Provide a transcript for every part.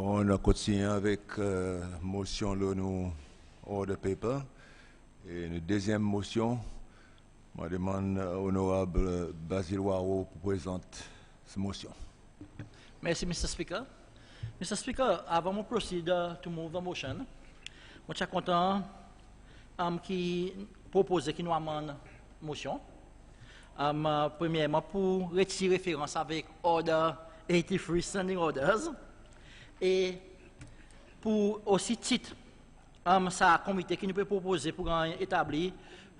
On a continué avec motion de nous order paper. Et une deuxième motion, je demande honorable Basil Waro pour présenter cette motion. Merci, Mr. Speaker. Mr. Speaker, avant de proceed to move the motion, je suis content qui propose qu'il nous amène motion. Premièrement, pour retirer référence avec Order 83 Standing Orders et pour aussi titre ça comité qui nous peut proposer pour établir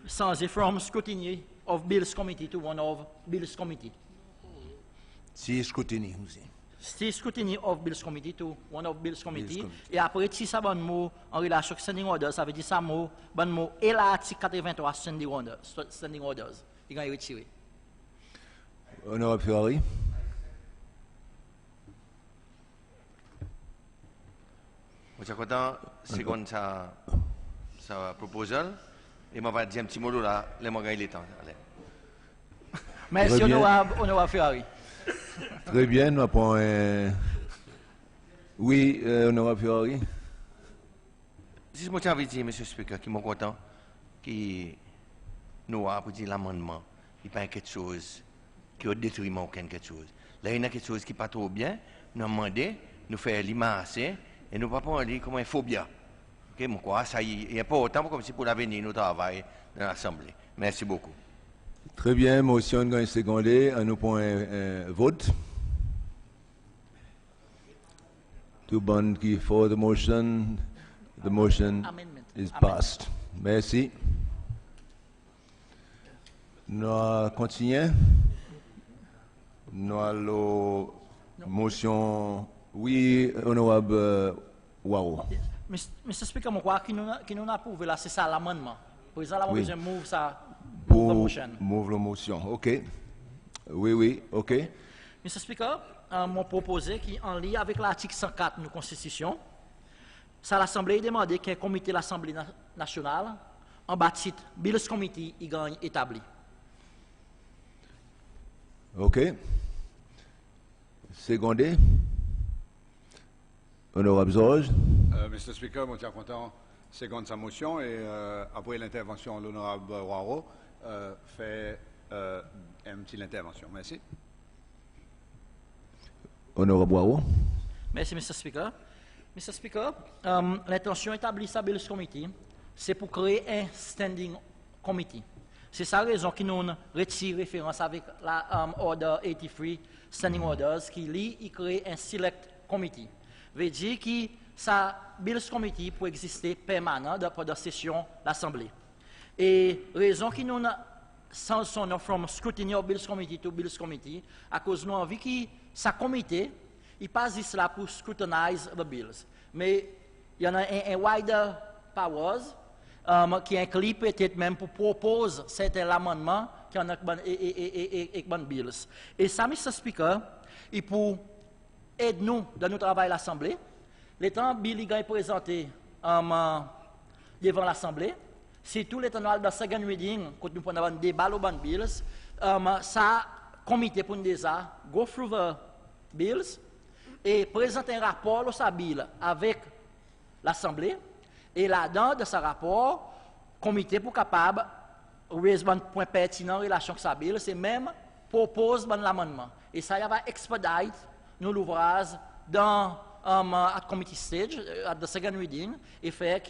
changer from scrutiny of Bills Committee to one of Bills Committee. Si scrutiny aussi. Si scrutiny of Bills Committee to one of Bills Committee. Et après, si ça bon mot en relation avec Standing Orders, ça veut dire ça mot, bon mot, et l'article 83 Standing Orders. Il va retirer. Honorable Ferrari. Je suis content, second sa proposal, et je vais dire un petit mot là, les mots il est temps. Merci, honorable Ferrari. Très bien, nous avons oui, honorable Ferrari. Si je m'avais dit, monsieur le Speaker, qui est content, qui nous a dit l'amendement, il n'y a pas quelque chose qui a détruit quelque chose. Là, il y a quelque chose qui n'est pas trop bien, nous avons demandé, nous faisons l'immenser, et nous ne pouvons pas dire comment il faut bien. Okay, mon quoi, ça y est important comme si pour l'avenir nous travaillons dans l'Assemblée. Merci beaucoup. Très bien, motion gagne secondé, à nous pour un vote. Tout bon qui for the motion is passed. Merci. Nous continuons. Nous allons motion. Oui, honorable Waro. Mr. Speaker, je crois qu'il nous a approuvé là, c'est ça l'amendement. Le président a besoin de move ça. Pour move la motion. OK. Oui, OK. Mr. Speaker, mon proposé qui en lien avec l'article 104 de la Constitution, ça l'Assemblée demandé qu'un comité de l'Assemblée nationale en bas de titre Bills Committee y gagne établi. OK. Secondé. Honorable Georges. Mr. Speaker, je suis content seconde sa motion et après l'intervention de l'honorable Waro, fait une petite intervention. Merci. Honorable Waro. Merci, Mr. Speaker. Mr. Speaker, l'intention établie par Bills Committee, c'est pour créer un standing committee. C'est sa raison qui nous retire référence avec la Order 83 Standing Orders qui lit et crée un select committee. Veut dire que ça Bills Committee pour exister permanent dans la session de l'Assemblée. Et raison qui nous sans son from scrutiny of Bills Committee to Bills Committee à cause nous envie que sa comité il pas juste là pour scrutinize the bills, mais il y en a un wider powers qui inclut peut-être même pour proposer certains amendements qui en a bon bills. Et ça, Mr. Speaker, il pour aider nous dans notre travail à l'Assemblée. Le temps Billy est présenté devant l'Assemblée, c'est tout le temps dans le second reading, quand nous prenons un débat sur les bills, ça comité pour nous déjà go through the bills et présenter un rapport sur bill avec l'Assemblée. Et là-dedans, de ce rapport, comité pour capable raise un point pertinent en relation avec sa bill, c'est même propose un amendement. Et ça va expedite nous l'ouvrage dans at committee stage, at the second reading, et faire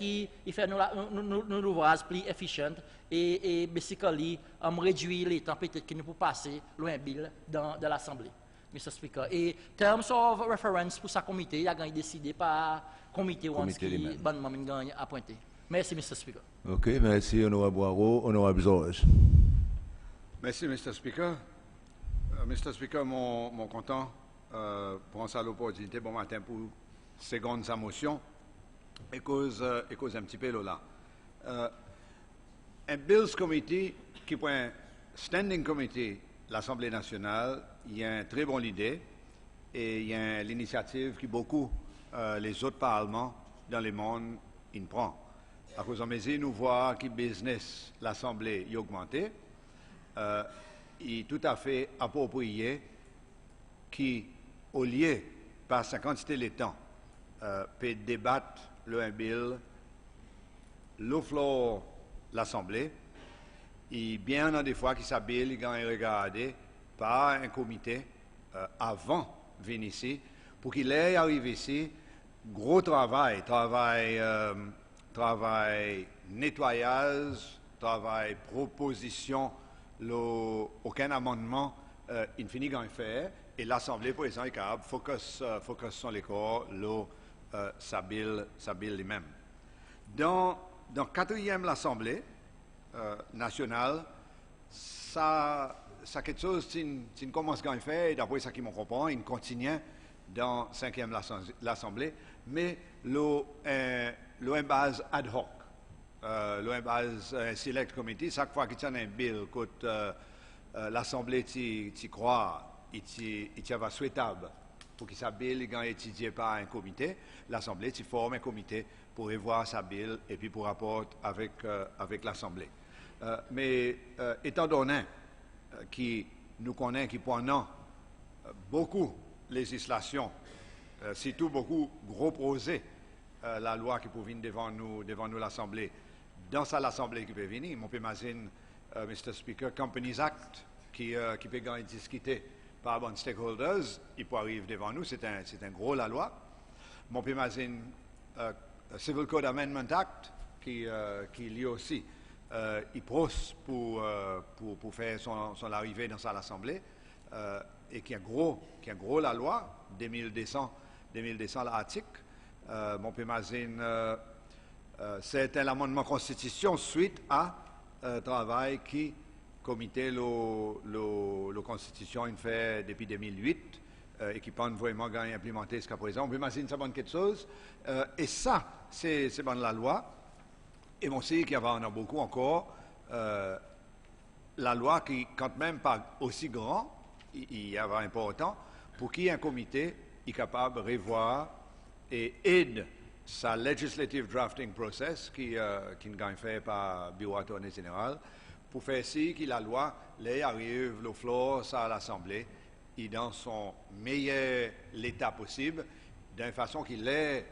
nous l'ouvrage plus efficient et basically réduire les temps peut-être que nous pouvons passer loin bill dans l'Assemblée. Mr. Speaker. Et terms of reference pour sa comité, il a décidé par comité qui bonnement gagne appointé. Merci, Mr. Speaker. OK, merci, honorable Boireau. Honorable Georges. Merci, Mr. Speaker. Mr. Speaker, mon content prend ça l'opportunité bon matin pour seconde sa motion et cause un petit peu là. Un Bills Committee qui prend un Standing Committee l'Assemblée nationale, il y a une très bonne idée et il y a l'initiative que beaucoup les autres parlements dans le monde ils prennent. À cause de mesure nous voit que business l'Assemblée est augmenté, il est tout à fait approprié qui, au lieu par sa quantité de temps peut débattre le bill, le floor l'Assemblée, et bien dans des fois qui s'habille, il est regardé par un comité avant de venir ici, pour qu'il ait arrivé ici, gros travail, travail nettoyage, travail proposition, aucun amendement, il finit quand il fait, et l'Assemblée, pour exemple, est capable focus sur les corps, s'habille lui-même. Dans quatrième l'Assemblée nationale, ça quelque chose qui commence quand il fait, et d'après ça qui m'en comprend, il continue dans cinquième l'Assemblée, mais le base ad hoc, le base select committee, chaque fois qu'il y a un bill que l'Assemblée t'y croit, il va souhaitable pour qu'il s'habille quand étudié par un comité, l'Assemblée t'y forme un comité pour revoir sa bill et puis pour rapporter avec l'Assemblée. Mais étant donné qui nous connaît, qui pendant beaucoup législation, surtout beaucoup gros projets, la loi qui peut venir devant nous l'Assemblée, dans ça l'Assemblée qui peut venir, on peut imaginer, Mr. Speaker, Companies Act qui peut gagner discuter par les stakeholders, il peut arriver devant nous, c'est un gros la loi. On peut imaginer Civil Code Amendment Act qui lui aussi il pose pour faire son arrivée dans l'Assemblée et qui est gros la loi 2200 l'article. On peut imaginer c'est un amendement constitution suite à travail qui comité le constitution il fait depuis 2008 et qui pense vraiment gagner implémenté jusqu'à présent. On peut imaginer ça bonne quelque chose et ça c'est bon la loi. Et on sait qu'il y en a beaucoup encore. La loi qui, quand même pas aussi grand, il y a important, pour qu'il y ait un comité est capable de revoir et aide sa legislative drafting process qui est fait par le Bureau Attorney Général, pour faire si que la loi arrive le floor à l'Assemblée et dans son meilleur état possible, d'une façon qu'il est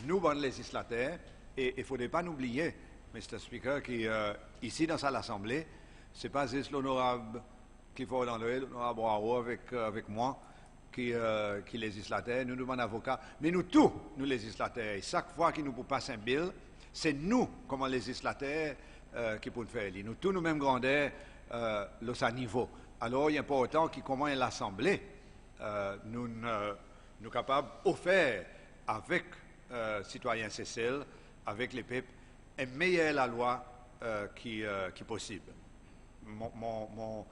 nous, bons législateurs, et il ne faudrait pas oublier, Mr. Speaker, qu'ici dans l'Assemblée, ce n'est pas juste l'honorable Clifford André, l'honorable Waro avec moi, qui législateur, nous demandons avocat, mais nous tous, nous législateurs, et chaque fois qu'il nous passe un bill, c'est nous, comme législateurs, qui pouvons faire. Nous tous, nous-mêmes grandeurs, à niveau. Alors, il est important que, comment l'Assemblée, nous capables d'offrir avec citoyens CCL, avec les peuples, et meilleure la loi qui est possible. Mon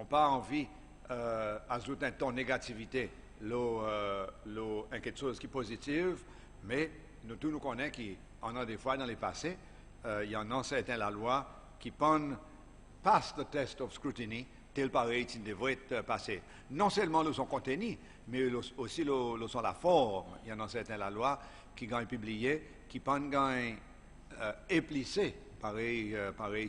pas envie d'ajouter un ton de négativité, quelque chose qui est positif, mais nous tous nous connaissons qu'on a des fois dans les passés, il y en a certains la loi qui passe le test of scrutiny, tel pareil qui devrait être passé. Non seulement le son contenu, mais aussi le son la forme. Il y en a certains la loi qui gagnent publié, qui gagnent impliqué, pareil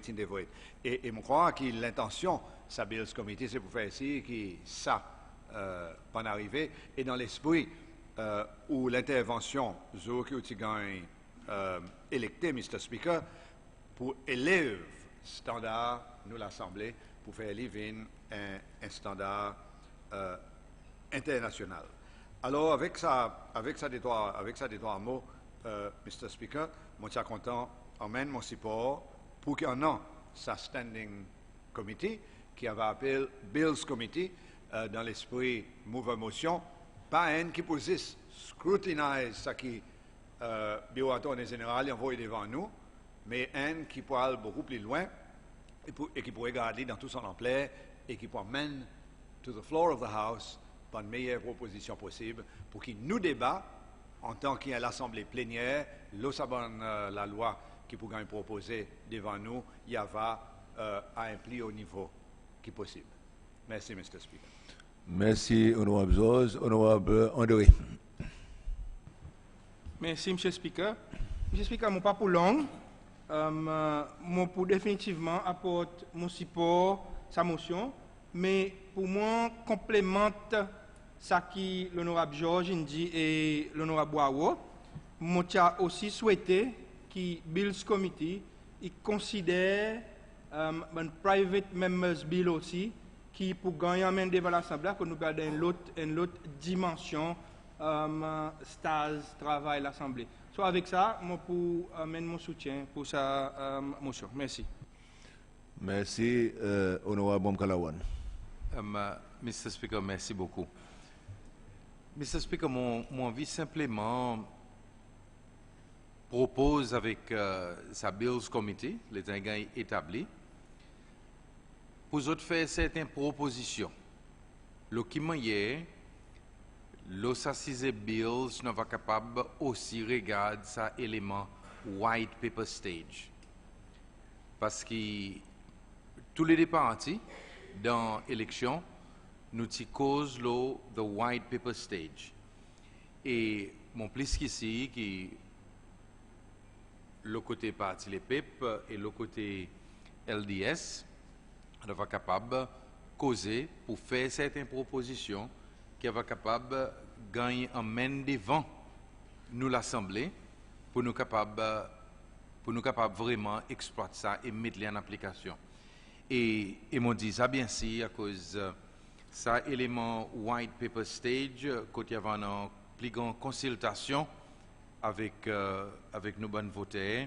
qui devrait être. Et je crois que l'intention, ça Bills Committee, c'est pour faire ici que ça pas arriver. Et dans l'esprit où l'intervention, je qui gagne électé, Mr. Speaker, pour élever standard, nous l'Assemblée, pour faire élever un standard international. Alors, avec ça des trois mots, Mr. Speaker, moi, je suis content, emmène mon support pour qu'il y en ait sa standing committee, qui avait appelé Bills Committee, dans l'esprit mouvement motion, pas un qui peut scrutiniser ce qui Bureau Attorney Général envoie devant nous, mais un qui peut aller beaucoup plus loin et qui peut regarder dans tout son ampleur et qui peut amener to the floor of the House par une meilleure proposition possible pour qu'il nous débat en tant qu'il y a l'Assemblée plénière, la loi qui pourrait proposer devant nous, il y va à un plus haut niveau qui possible. Merci, Mr. Speaker. Merci, honorable Georges. Honorable André. Merci, M. le Speaker. M. Speaker, mon pas pour long. Mon pour définitivement apporte mon support sa motion, mais pour moi complémente ça qui l'honorable Georges dit et l'honorable Waro. Moi aussi souhaité que Bills Committee il considère un private members bill aussi qui pour gagner en main devant l'Assemblée que nous gardons une autre dimension stage travail l'Assemblée. So avec ça, moi pour amener mon soutien pour sa motion. Merci. Merci, honorable Kalawan. Mr. Speaker, merci beaucoup. Mr. Speaker, mon envie simplement propose avec sa Bills Committee, les ingénieurs établis, pour autres faire certaines propositions. Le qui m'y los assise Bills ne va capable aussi regarder ça élément white paper stage. Parce que tous les partis dans l'élection, nous cause the white paper stage. Et mon plus qu'ici, qui le côté parti les PEP et le côté LDS, on va capable causer pour faire certaines propositions qui va capable de gagner en main devant nous l'Assemblée pour nous capable vraiment exploiter ça et mettre en application. Et m'ont dit ça bien sûr à cause ça élément white paper stage quand il y avait une plus grande consultation avec nos bonnes voteurs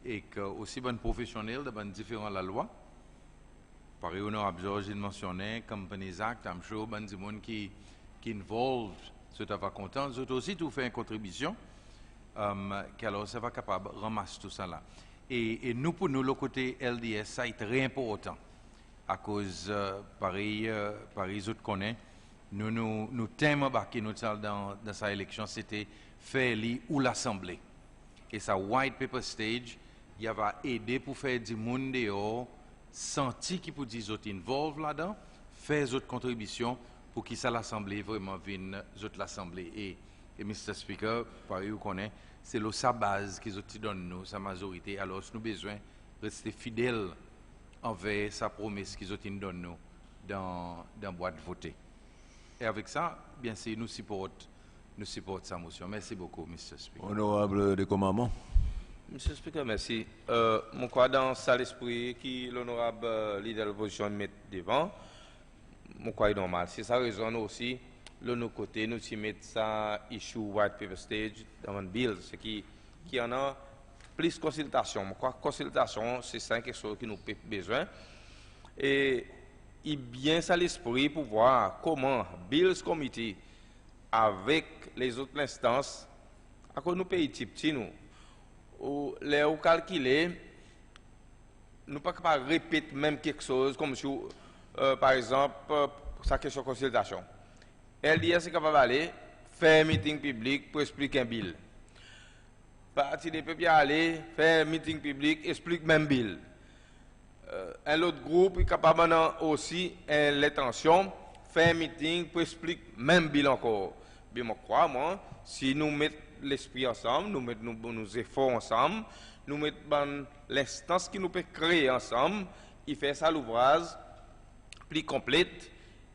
et aussi bonnes professionnels de différents la loi. Par honorable George il mentionnait Companies Act, I'm sure ben du monde qui involved, ce va content, d'autres aussi tout fait une contribution, qu'alors ça va capable de ramasser tout ça là. Et nous pour nous le côté LDS ça est très important à cause pareil autres connaît nous thème qui nous dans sa élection c'était faire ou l'Assemblée. Et ça white paper stage, il va aider pour faire du monde dehors, senti qui pour dire autres involved là-dedans, faire autres contributions pour que ça l'Assemblée vraiment vienne l'Assemblée. Et Mr. Speaker, par vous connaît, c'est sa base qu'ils ont donné nous, sa majorité. Alors nous avons besoin de rester fidèles envers sa promesse qu'ils ont donné nous dans la boîte de voter. Et avec ça, bien sûr, nous supportons sa motion. Merci beaucoup, Mr. Speaker. Honorable de commandement. Monsieur le Speaker, merci. Mon crois dans ça l'esprit qui l'honorable leader de l'opposition met devant, mon crois est normal. C'est ça raison aussi, de nos côtés, nous y mettons ça issue white paper stage dans un bill, ce qui en a plus consultation. Je crois que consultation, c'est ça quelque chose qui nous a besoin. Et il bien ça l'esprit pour voir comment Bills Committee, avec les autres instances, à quoi nous pays petit nous, les calculer, nous ne pouvons pas répéter même quelque chose, comme si, par exemple, sa question de consultation. LDS est capable d'aller faire un meeting public pour expliquer un bill. Parti des peuples aller faire un meeting public, explique même bill. Un autre groupe est capable aussi, l'intention, faire un meeting pour expliquer même bill encore. Bien, moi, crois, moi, si nous mettons l'esprit ensemble, nous mettons nos efforts ensemble, nous mettons l'instance qui nous peut créer ensemble, il fait ça l'ouvrage plus complète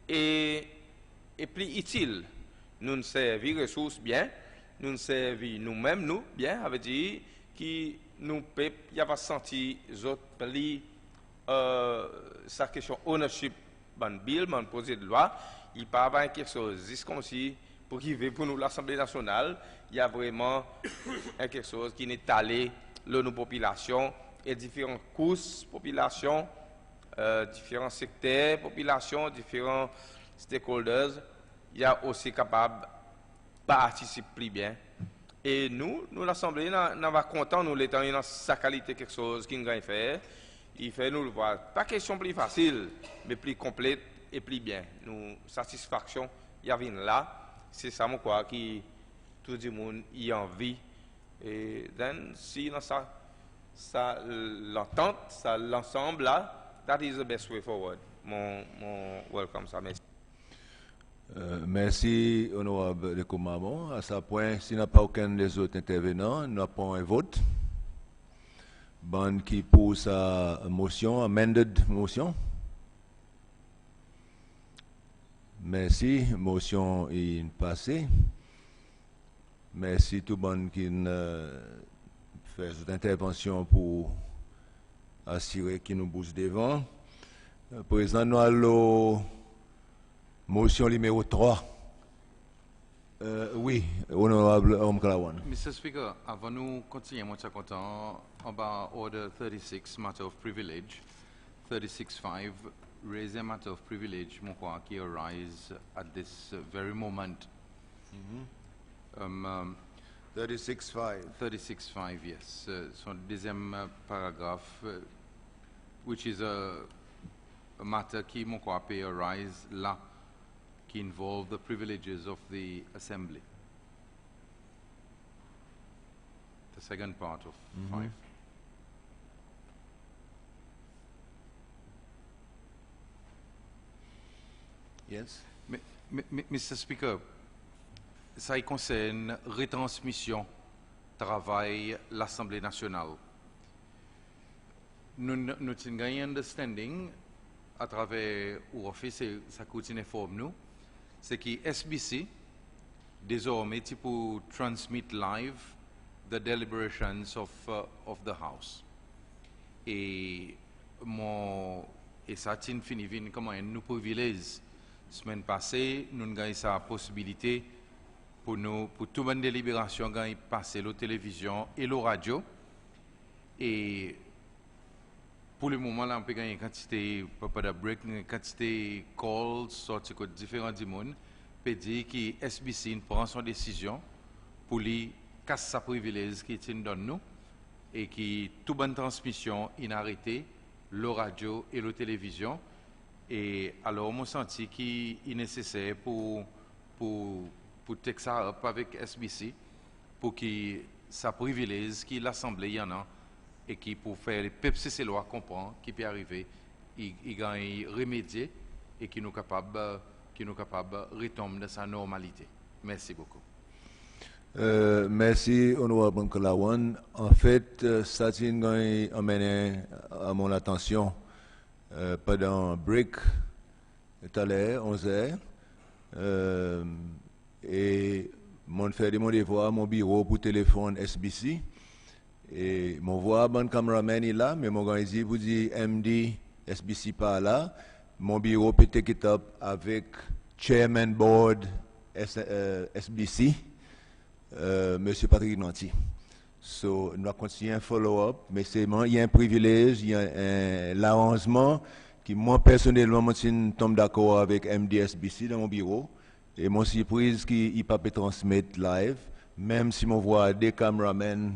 et plus utile. Nous nous servons ressources bien, nous nous servons nous-mêmes, nous, bien, avec dire qui nous peut y avoir senti autres plus sa question ownership, ban bill, ban projet de loi, il pas avoir quelque chose, c'est comme si pour qui veut pour nous l'Assemblée nationale, il y a vraiment quelque chose qui est allé de nos populations et différentes couches population, différents secteurs population, différents stakeholders, il y a aussi capable de participer plus bien. Et nous l'Assemblée, nous va content, nous l'étant dans sa qualité quelque chose qui nous a fait, il fait nous le voir. Pas question plus facile, mais plus complète et plus bien. Nous satisfaction, il y a une là. C'est ça, moi, quoi, qui tout le monde y a envie. Et then, si dans ça l'entente, ça l'ensemble là, that is the best way forward. Mon welcome, ça, merci. Merci, honorable de commandement. À ce point, s'il n'y a pas aucun des autres intervenants, nous avons un vote. Ban qui pour sa motion, amended motion. Merci, motion est passée. Merci tout le monde qui fait cette intervention pour assurer qu'il nous bouge devant. Président, nous allons motion numéro 3. Oui, honorable Omkalawan. Mr. Speaker, avant nous continuer, moi je suis content about Order 36, Matter of Privilege. 36.5, raise a matter of privilege, mon crois, qui arise at this very moment. 36.5. 36.5, yes. Son deuxième paragraphe, which is a matter qui, mon crois, peut arise là, qui involve the privileges of the assembly. The second part of 5. Yes. Mr. Speaker, ça y concerne retransmission travail l'Assemblée nationale. Nous avons un understanding à travers l'office et ça continue forme nous, c'est que SBC désormais pour transmit live the deliberations of the House. Et ça tient fini comme un nous privilège. Semaine passée, nous avons eu la possibilité pour toute une délibération de passer la télévision et la radio. Et pour le moment, là, on peut gagner une quantité de break, une quantité de calls, sorties de différents monde, peut dire que SBC prend son décision pour lui casser sa privilège qui est donne nous et qui toute bonne transmission inarrêtée, la radio et la télévision. Et alors, on senti qu'il est nécessaire pour take ça up avec SBC, pour que ça privilège qui l'Assemblée y en a, et qui pour faire les peuples ces lois comprendre qui peut arriver, il gagne remédier et qui nous capable de retomber dans sa normalité. Merci beaucoup. Merci, honorable Kalawan. En fait, ça a amené à mon attention pendant break tout à l'heure, 11h, et mon fait demander voir mon bureau pour téléphone SBC. Et mon voix, bon cameraman est là, mais mon gars dit, vous dit MD, SBC pas là. Mon bureau peut take it up avec Chairman Board SBC, Monsieur Patrick Nanti. So, nous allons continuer un follow-up, mais il y a un privilège, il y a un arrangement qui, moi, personnellement, je tombe d'accord avec MDSBC dans mon bureau. Et mon surprise qu'il ne peut pas transmettre live, même si mon voix des caméramans,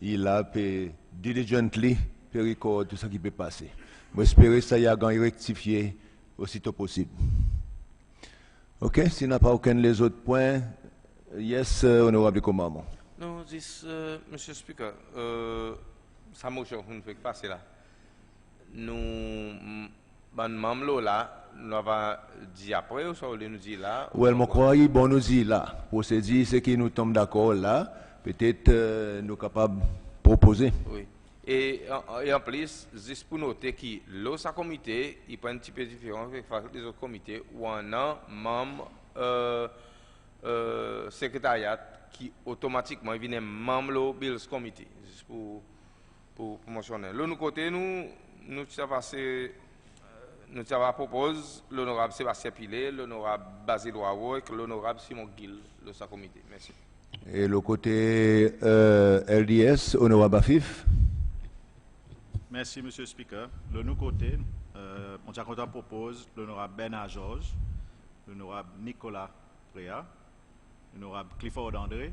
il a peut diligently record tout ce qui peut passer. J'espère que ça y a rectifié aussitôt possible. OK, s'il n'y a pas aucun des autres points, yes, honorable commandant. Non, Monsieur Speaker, sa motion qu'on fait passer là. Nous, membre là, nous avons dit après ou ça nous dit là. Oui, je crois que bon nous dit là. Pour se dire ce qui nous tombe d'accord là, peut-être nous sommes capables de proposer. Oui. Et en plus, juste pour noter que l'autre comité, il prend un petit peu différent avec les autres comités où on a membre secrétariat qui automatiquement vient membre du Bills Committee, juste pour mentionner. L'autre côté, nous propose l'honorable Sébastien Pilet, l'honorable Basile Ouaro et l'honorable Simon Gill, le sa comité. Merci. Et le côté LDS, honorable Afif. Merci, Monsieur le Speaker. De notre côté, mon content propose l'honorable Bernard Georges, l'honorable Nicolas Préa, l'honorable Clifford André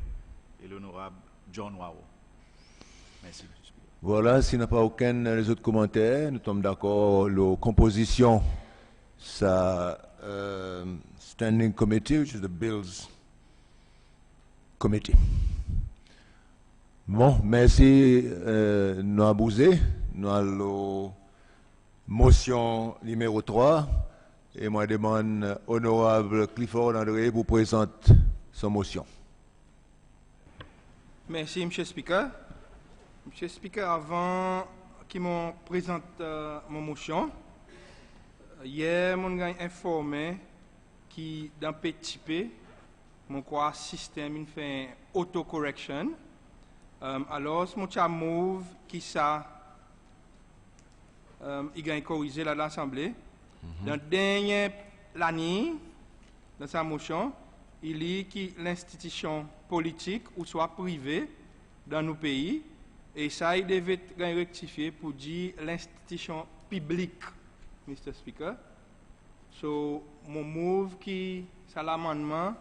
et l'honorable John Wao. Merci, Monsieur le Speaker. Voilà, s'il n'y a pas aucun des autres commentaires, nous sommes d'accord. La composition, ça Standing Committee, which is the Bills Committee. Bon, merci. Nous avons bousé. Nous avons motion numéro 3. Et moi, je demande honorable Clifford André vous présente son motion. Merci, M. le Speaker. M. le Speaker, avant qu'il me présente mon motion, hier, je suis informé que dans PTP, mon quoi système il fait autocorrection. Alors, mon cha move qui ça il a corrigé l'Assemblée. Dans dernière l'année, dans sa motion, il dit que l'institution politique ou soit privée dans nos pays, et ça il devait être rectifié pour dire l'institution publique, Mr. Speaker. So, mon move qui, ça l'amendement,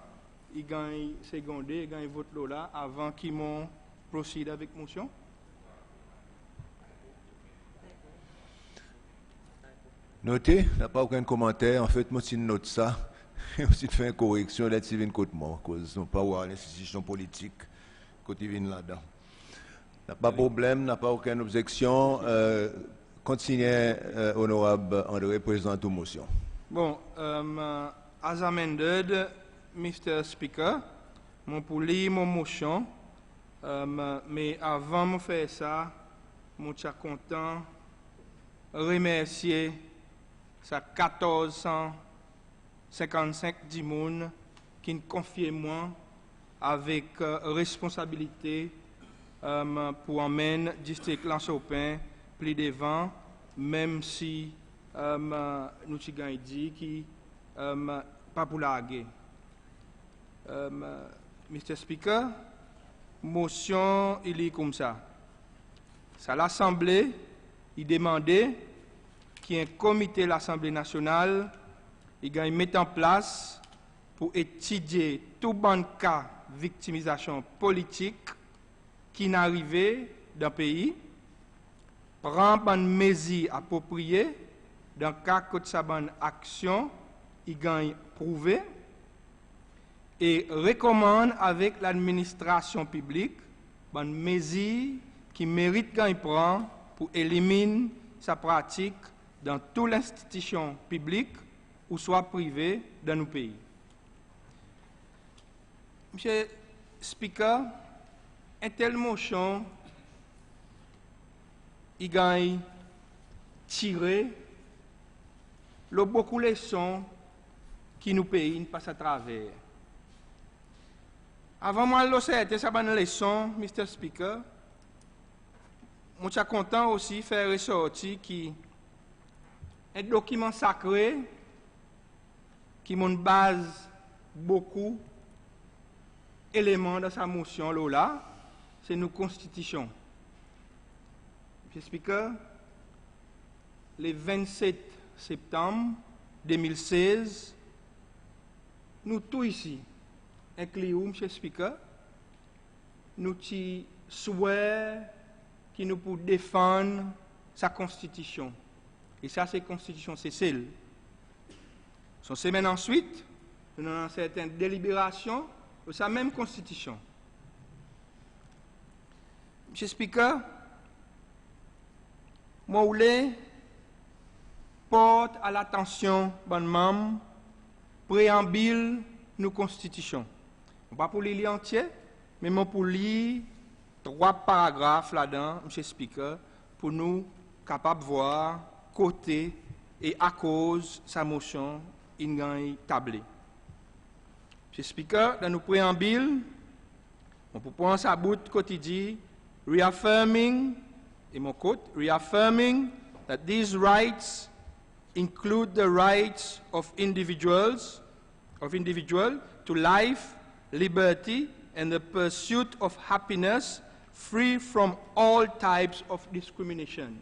il gagne secondé, il gagne vote là avant qu'il m'ont procède avec motion. Notez, n'a pas aucun commentaire. En fait, moi, si je note ça, aussi fait une correction d'être Steven Côte-Mort, cause nous pas avoir l'institution politique côté vient là-dedans. N'a pas de problème, n'a pas aucune objection. Continuez, honorable André, président de motion. Bon, as amended, Mr. Speaker, mon pour lire mon motion, mais avant de faire ça, je suis content de remercier sa 1455 d'immunes qui confient moi avec responsabilité pour emmener le district Lançopin plus devant, même si nous avons dit qui pas pour la guerre. Mr. Speaker, motion il est comme ça. Ça l'Assemblée, il demandait qu'il y ait un comité de l'Assemblée nationale, il a mis en place pour étudier tout bon cas de victimisation politique qui n'arrivait dans le pays, prendre une mesure appropriée dans le cas de sa bonne action, il gagne prouvé et recommande avec l'administration publique une mesure qui mérite gagne prendre pour éliminer sa pratique dans toute l'institution publique ou soit privée dans nos pays. Monsieur Speaker, une telle motion, il gagne tiré le beaucoup de leçons qui nous pays passent à travers. Avant moi, le c'était ça bonne leçon, Mr. Speaker. Je suis content aussi de faire ressortir qui un document sacré qui m'en base beaucoup d'éléments dans sa motion là, c'est nos constitutions. Monsieur Speaker, le 27 septembre 2016, nous tous ici, inclus Monsieur Speaker, nous souhaitons qui nous pour défendre sa constitution. Et ça, c'est la constitution, c'est celle. Son semaine ensuite, nous avons certaines délibérations de sa même constitution. Monsieur Speaker, moi, je voulais porte à l'attention, bonne membre, préambule nos constitutions. Pas pour les lire entier, mais pour lire 3 paragraphes là-dedans, M. Speaker, pour nous capables de voir côté et à cause sa motion il gagne tablé. M. Speaker, dans nos préambules, on peut prendre sa bout quotidien, reaffirming, et mon quote, reaffirming that these rights include the rights of individual to life, liberty, and the pursuit of happiness, free from all types of discrimination.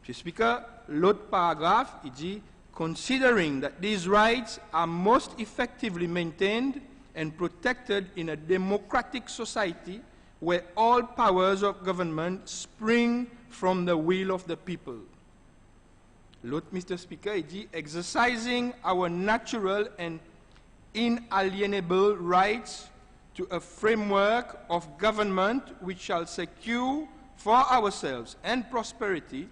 Mr. Speaker, l'autre paragraphe, il dit, considering that these rights are most effectively maintained and protected in a democratic society where all powers of government spring from the will of the people. L'autre, Mr. Speaker, il dit, exercising our natural and inalienable rights to a framework of government which shall secure for ourselves and prosperity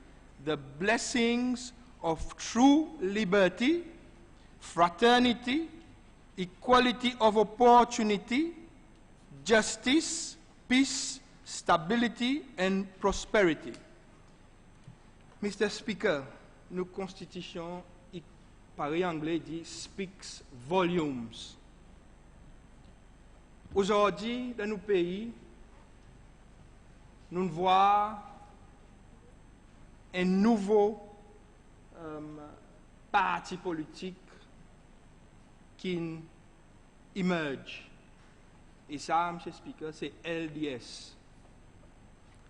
the blessings of true liberty, fraternity, equality of opportunity, justice, peace, stability, and prosperity. Mr. Speaker, nos constitutions, par anglais, dit speaks volumes. Aujourd'hui, dans nos pays, nous voyons un nouveau parti politique qui émerge. Et ça, M. Speaker, c'est LDS,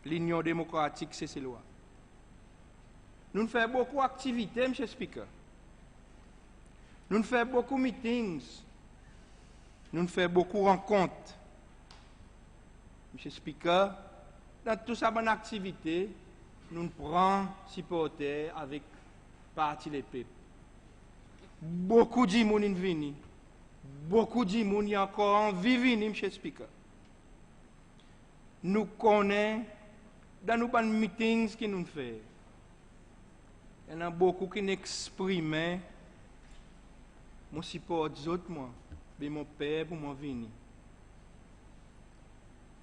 l'Union démocratique cécéloise. Nous faisons beaucoup d'activités, M. Speaker. Nous faisons beaucoup de meetings. Nous faisons beaucoup de rencontres. M. Speaker, dans toute cette bonne activité, nous prenons supporter avec parti les peuples. Beaucoup de gens viennent. Beaucoup de gens y encore envie de venir, M. Speaker. Nous connaissons dans nos meetings que nous faisons. Il y en a beaucoup qui expriment mon support des autres, moi, mais mon père pour moi venir.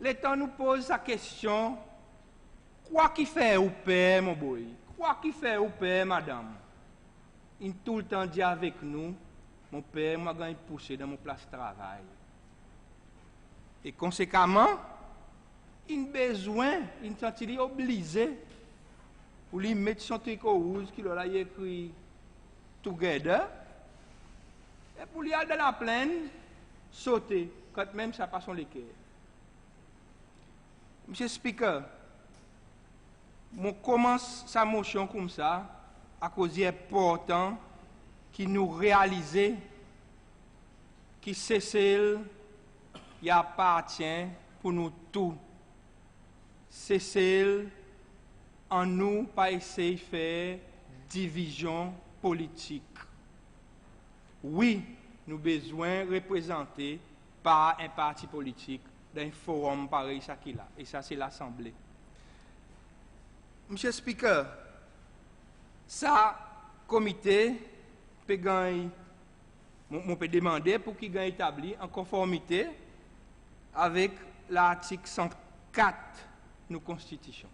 L'État nous pose la question, quoi qui fait au père, mon boy? Quoi qui fait au père, madame? Il tout le temps dit avec nous, mon père m'a gagné poussé dans mon place de travail. Et conséquemment, il a besoin, il s'est obligé pour lui mettre son tricot rouge qui a écrit Together et pour lui aller dans la plaine, sauter, quand même ça passe son l'équerre. Monsieur Speaker, je commence sa motion comme ça à cause de important qui nous réaliser qui c'est celle qui appartient pour nous tous. C'est celle en nous pas essayer de faire division politique. Oui, nous avons besoin de représenter par un parti politique dans un forum pareil ça qu'il a. Et ça, c'est l'Assemblée. Monsieur Speaker, ça, comité, peut gagner, on peut demander pour qu'il gagne établi en conformité avec l'article 104 de nos constitutions.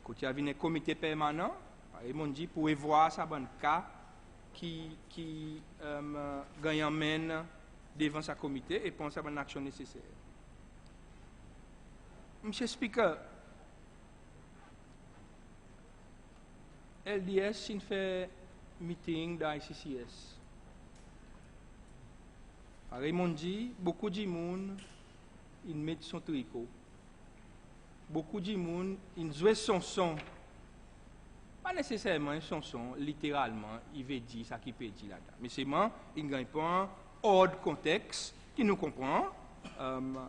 Quand il y a un comité permanent, on dit pour voir ça bon cas qui gagne en main devant sa comité et pense à une action nécessaire. Monsieur Speaker, LDS il fait meeting dans ICCS. Raymond dit, beaucoup de monde ils mettent son tricot. Beaucoup de monde ils jouent son son. Pas nécessairement son son, littéralement, il veut dire ça qu'il peut dire là-dedans. Mais seulement, il ne gagne pas un autre contexte qui nous comprend.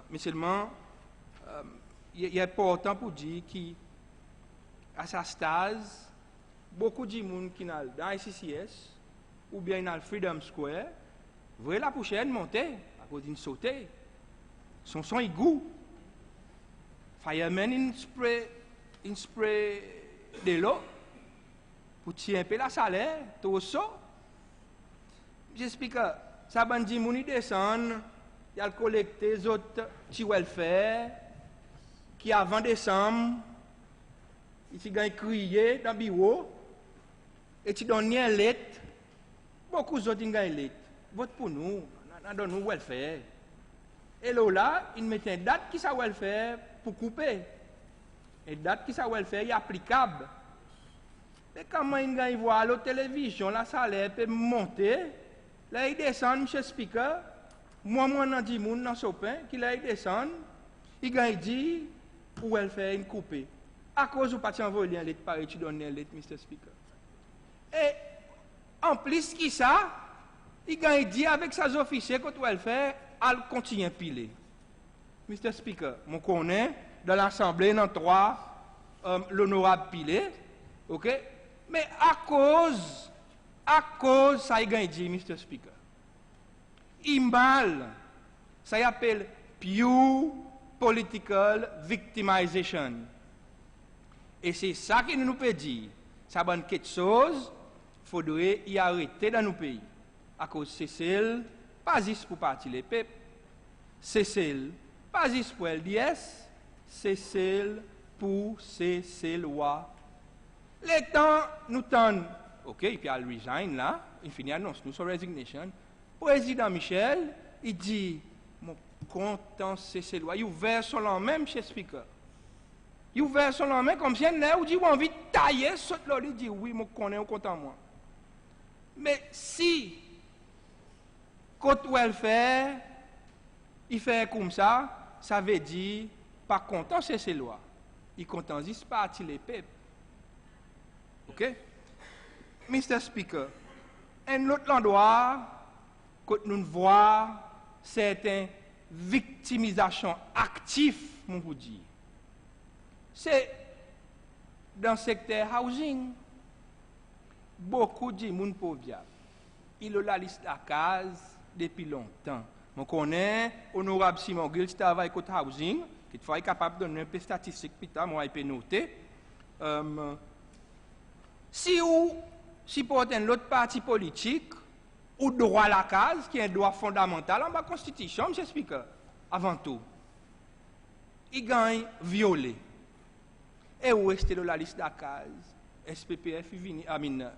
Mais seulement, il est important pour dire qu'à sa stade, beaucoup de monde qui sont dans ICCS ou bien dans le Freedom Square, voient la prochaine monter à cause d'une sautée. Son son est goût. Fireman in spray de l'eau pour tirer un peu la salaire, tout ça. J'explique, ça bandit mouni descend, il a collecté les autres petits welfare qui avant décembre, il gagne crier dans le bureau et tu donnes une lettre. Beaucoup d'autres gagnent une lettre. Vote pour nous, on donne nous welfare. Et là, il met une date qui ça welfare pour couper. Et date qui ça welfare est applicable. Mais comment il gagne voir la télévision, la salaire peut monter, là il descend, M. Speaker, moi, dans 10 moun dans Sopin, qui là il descend, il gagne dit pour welfare une coupée. À cause du pas envoyer un lettre, pareil, tu donnes un lettre, Mr. Speaker. Et en plus qui ça, il gagne dit avec ses officiers que welfare, elle continue à piler. Mr. Speaker, je connais dans l'Assemblée, dans 3, l'honorable pilé, ok? Mais à cause, ça y gagne dit, Mr. Speaker. Imbal, ça y appelle pure political victimization. Et c'est ça qui nous peut dire. Ça donne quelque chose, il faudrait y arrêter dans nos pays. À cause c'est celle, pas juste pour partir les peuples, c'est celle, pas juste pour LDS, c'est celle pour ces lois. Les temps nous tendent, ok, il peut aller resign là, il finit annonce nous son resignation. Président Michel, il dit, mon content ces lois. Il ouvert son nom même chez Speaker. Il ouvert son nom même comme si elle ou dit ou envie de tailler ce là, il dit oui, moi connais, on content moi. Mais si côté welfare il fait comme ça, ça veut dire pas content c'est ces lois. Il content juste parti les peuples. OK? Mr. Speaker, un autre endroit que nous voyons certaines victimisations actives, mon vous dire. C'est dans le secteur housing. Beaucoup de gens pauvres. Il a la liste à case depuis longtemps. On connaît honorable Simon Gill qui travaille côté housing, qui est capable de donner un peu de statistiques, moi, il peut noter. Si vous supportez l'autre parti politique, ou droit à la case, qui est un droit fondamental en bas de la Constitution, M. Speaker, avant tout, il gagne violé. Et où est-ce que la liste de la case? SPPF, il vient,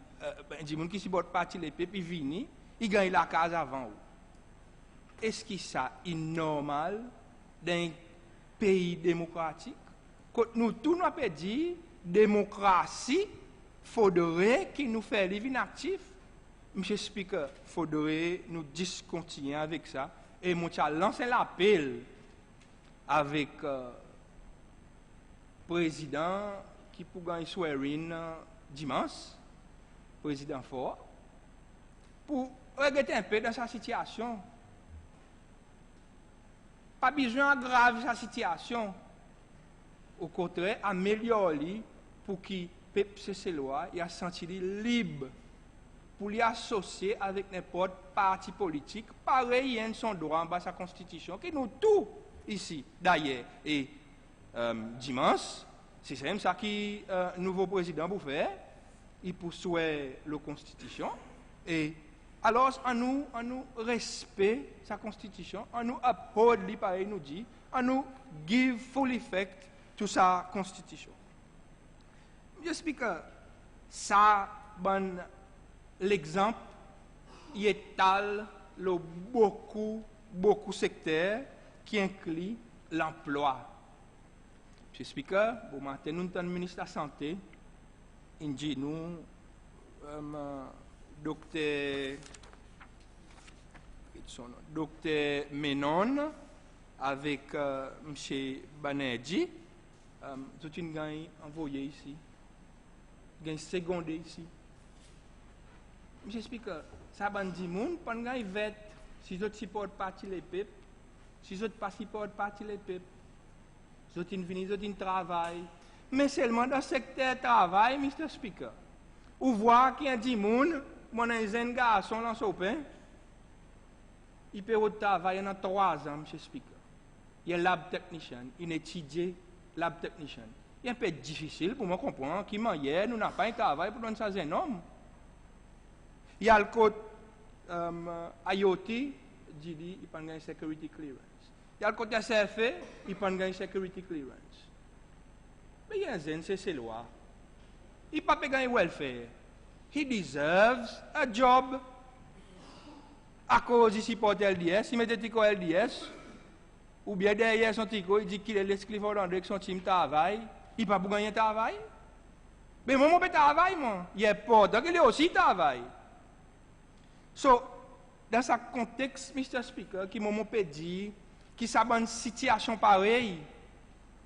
des gens qui supportent parti les peuples, il gagne la case avant vous. Est-ce que ça est normal dans un pays démocratique? Quand nous tous nous avons dit, démocratie, il faudrait qu'il nous fasse vivre inactifs. Monsieur Speaker, il faudrait nous discontinuer avec ça. Et moi, j'ai lancé l'appel avec le président qui pour gagner swearing dimanche, président Fort, pour regarder un peu dans sa situation. Pas besoin d'aggraver sa situation. Au contraire, améliorer pour qu'il puisse se lois et a senti libre pour l'y associer avec n'importe parti politique. Pareil, il y a son droit en bas de sa constitution, que nous tous ici, d'ailleurs, et dimanche, c'est même ça qui nouveau président pour faire, il poursuit la constitution, et alors on nous respecte sa constitution, on nous uphold, pareil nous dit, on nous give full effect to sa constitution. J'explique ça, bon, l'exemple, il étale le beaucoup secteurs qui incluent l'emploi. M. Speaker, bon matin, nous sommes ministre de la Santé, il dit nous, docteur Menon, avec M. Banerjee, tout une gang envoyé ici, gang secondé ici. M. Speaker, ça va dire moun pendant il va si je supporte parti les peuples, si je pas supporte parti les peuples, je viens travail, mais seulement dans le secteur travail, Mr. Speaker. Ou voir qu'il y a des moun, mon un garçon dans son pain, il peut travailler dans 3 ans, M. Speaker. Il est lab technicien, il étudie lab technicien. Il est un peu difficile pour moi comprendre qu'il m'a hier, nous n'avons pas un travail pour donner ça à un homme. Il y a le code IoT, il peut gagner security clearance. Il y a le code SFA, il peut gagner security clearance. Mais il y a un zen, c'est loi. Il ne peut pas gagner welfare. He deserves a job. À cause il supporte LDS, il met des ticots LDS, ou bien derrière son tico, il dit qu'il est l'esclave avec son team travail, il ne peut pas gagner travail. Mais moi, je peux travailler, moi. Il est important qu'il ait aussi travail. So, dans ce contexte, Mr. Speaker, qui m'a dit que ça une situation pareille,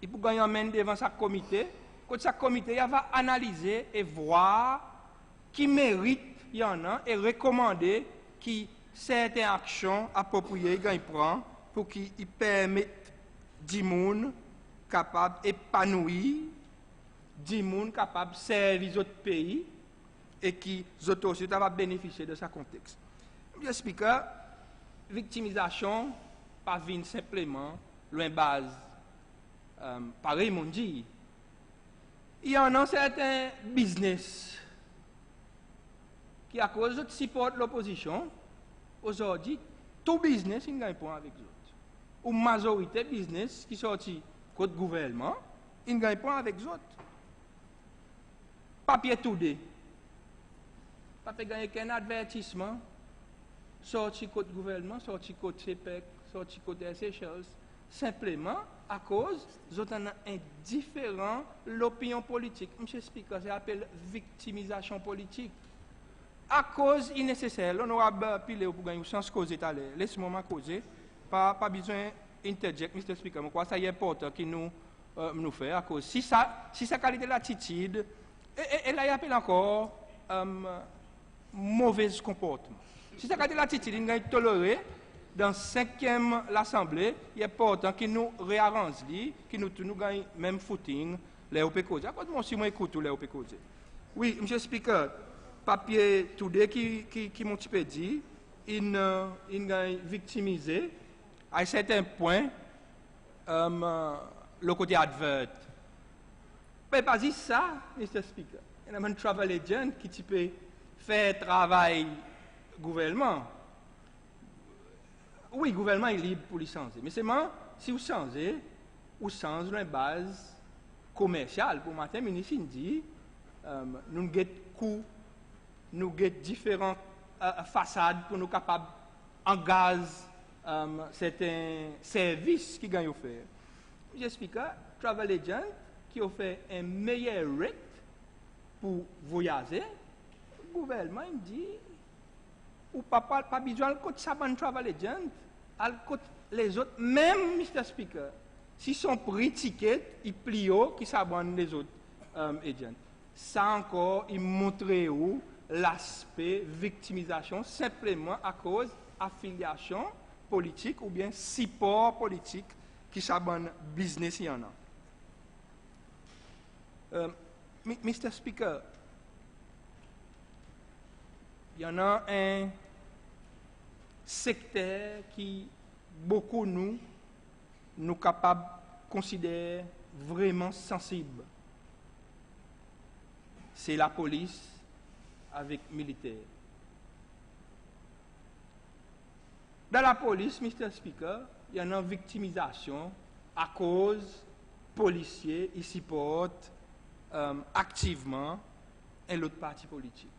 il peut gagner main devant sa comité, quand sa comité il va analyser et voir qui mérite il y en a et recommander qui certaines actions appropriées qu'il prend pour qu'il permette des gens capables d'épanouir, des gens capables de servir les autres pays et qui autres aussi va bénéficier de ce contexte. Monsieur Speaker, victimisation pas vient simplement loin base. Pareil, mon dit. Il y en a certains business qui, à cause de support l'opposition, aujourd'hui, tout business, il ne gagne pas avec les autres. Ou majorité business qui sortit contre le gouvernement, il ne gagne pas avec les autres. Papier tout dé. Pas gagner qu'un avertissement, sorti contre le gouvernement, sorti contre CPEC, sorti côté Seychelles, simplement à cause d'autres indifférent l'opinion politique. Monsieur le Speaker, c'est appelé victimisation politique. À cause nécessaire, l'honorable Pilé pour gagner sans causer tout à l'heure. Laissez-moi causer. Pas besoin d'interject, Mr. Speaker. Quoi, ça y est important qui nous fait à cause. Si sa qualité de l'attitude, et là, il appelle encore mauvais comportement. Si sa qualité de l'attitude, il est toléré dans 5e l'Assemblée, il est important qu'il nous réarrange, qu'il nous gagne même footing, les OPCOZ. À cause de moi, si moi écoute les OPCOZ. Oui, Mr. Speaker. Papier Today qui m'ont dit, il a victimisé à un certain point le côté advert. Mais pas dit ça, Mr. Speaker. Il y a un travel agent qui peut faire travail gouvernement. Oui, le gouvernement est libre pour le changer. Mais seulement, si vous changez une base commerciale. Pour matin, le ministre dit, nous avons coût. Nous avons différentes façades pour nous capables d'engager certains services qui gagnent offert. J'explique, travel agent qui offre un meilleur rate pour voyager, le gouvernement dit, ou pas besoin de côté ça travel agent, al côté les autres, même Mr. Speaker, si son prix ticket, il plie qui s'abonne les autres agents. Ça encore, il montre où l'aspect victimisation simplement à cause affiliation politique ou bien support politique qui s'abonne business y en a. Mr. Speaker, il y en a un secteur qui beaucoup nous capables de considérer vraiment sensible. C'est la police avec militaires. Dans la police, Mr. Speaker, il y a une victimisation à cause policiers ils supportent activement un autre parti politique.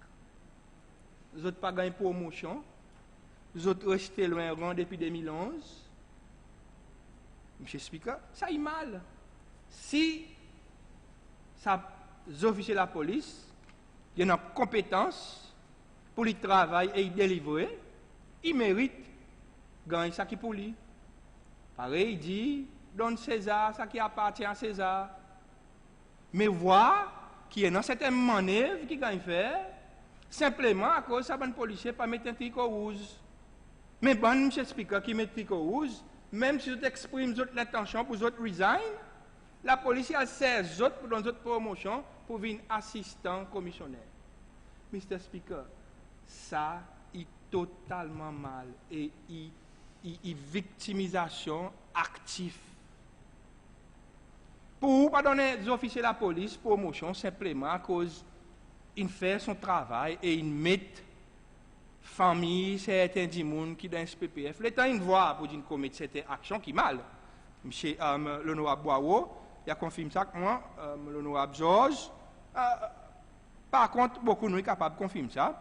Les autres pas gagné promotion, les autres restent loin rang depuis 2011. Monsieur Speaker, ça y mal. Si ça officiers de la police, il y a une compétence pour le travail et il délivrer, il mérite gagner ça qui pour lui. Pareil, il dit, donne César, ça qui appartient à César. Mais voir qu'il y a dans certaines manœuvres qui gagne faire, simplement à cause de ça, bon policier pas mettre un tricot rouge. Mais bon, monsieur Speaker, qui met un tricot rouge, même si vous exprimez l'intention pour vous resign, la police a 16 autres pour donner d'autres promotions pour venir assistant commissionnaire. Mr. Speaker, ça est totalement mal et il victimisation active. Pour pas donner aux officiers de la police promotion simplement à cause il fait son travail et il met famille certains gens qui dans le PPF. L'État une voix pour dire commettre certaines actions qui mal. Monsieur l'honorable Boao, il a confirmé ça que moi, l'honorable Georges. Par contre, beaucoup nous sommes capables de confirmer ça.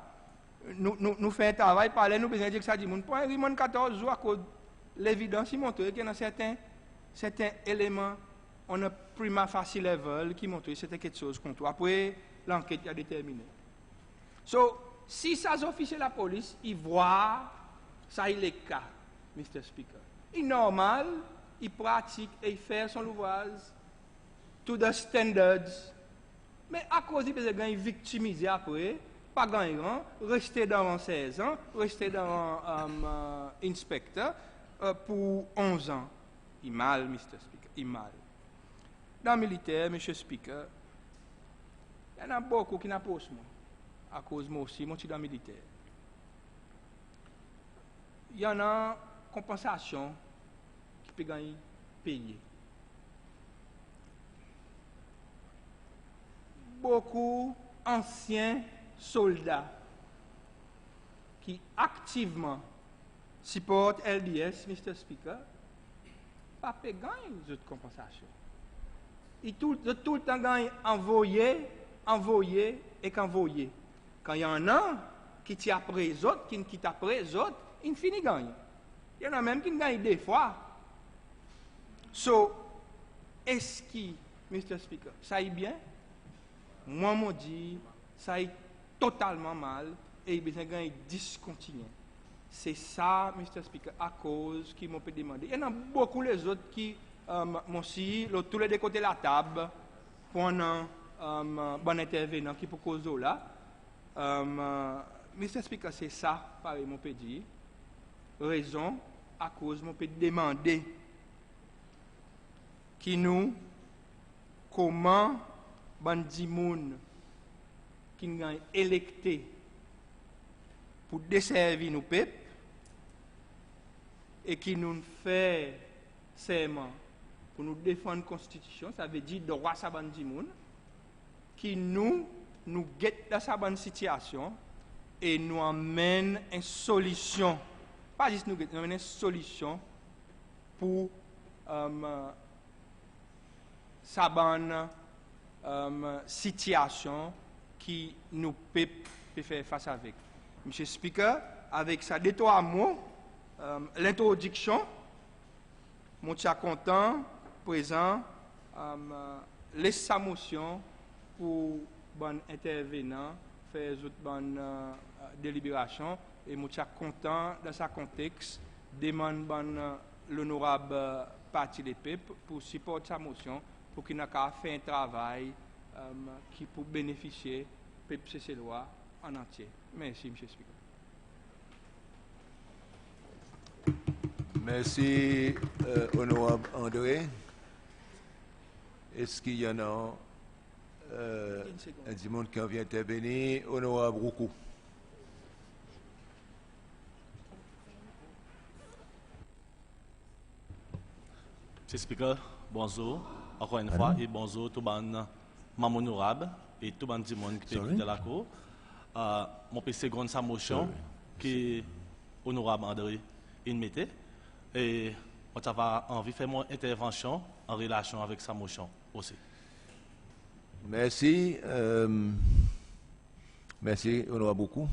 Nous faisons un travail, parler, nous besoin de dire que ça dit, pour un Rimon 14 jours, à cause de l'évidence, il montre qu'il y a certains éléments, on a prima facie level qui montrent que c'était quelque chose contre toi. Après, l'enquête a déterminé. So, si ça officier la police, ils voient, ça il est le cas, Mr. Speaker. Il est normal, il pratique et il fait son ouvrage to the standards. Mais à cause de gagner victimisé après, pas gagner, rester dans 16 ans, rester dans inspecteur pour 11 ans. Il mal, Mr. Speaker, il mal. Dans le militaire, M. Speaker, il y en a beaucoup qui n'ont pas moi. À cause de moi aussi, moi je suis dans le militaire. Il y en a compensation qui peut gagner payer. Beaucoup d'anciens soldats qui activement supportent LDS, Mr. Speaker, pas gagner les autres compensations. Ils tout le temps gagnent envoyer et qu'envoyer. Quand il y en a qui tient après les autres, qui quitte après les autres, il finit gagne. Il y en a même qui gagnent des fois. So, est-ce que, Mr. Speaker, ça y est bien? Moi, je dis, ça y est totalement mal et il y a besoin de discontinuer. C'est ça, Mr. Speaker, à cause qui m'ont demandé. Il y en a beaucoup les autres qui m'ont dit, tous les deux côtés de la table, pendant bon intervenant qui pour cause de là. Mr. Speaker, c'est ça, pareil, mon peut dire. Raison à cause, mon peut demander qui nous, comment, bandi moun, qui nous ont électé pour desservir nos peuples et qui nous fait serment pour nous défendre la Constitution, ça veut dire droit à bandi moun, qui nous guette dans sa bonne situation et nous amène une solution, pas juste nous guette, nous amène une solution pour sa bonne situation qui nous peut faire face avec. Monsieur Speaker, avec sa deux trois mots, l'introduction, je suis content, présent, laisse sa motion pour bon intervenant, faire une bonne délibération, et je suis content dans ce contexte, demande bon l'honorable parti des peuples pour supporter sa motion, pour qu'il n'ait qu'à faire un travail qui peut bénéficier du peuple cécélois en entier. Merci, M. Speaker. Merci, honorable André. Est-ce qu'il y en a un monde qui en vient intervenir? Honorable Roukou. Monsieur Speaker, bonjour, encore une fois, et bonjour tout le monde, membre honorable et tout le monde qui est de la Cour. Mon PC seconde sa motion, qui est honorable André, il mettait. Et on va envie de faire mon intervention en relation avec sa motion aussi. Merci. Merci, honorable beaucoup.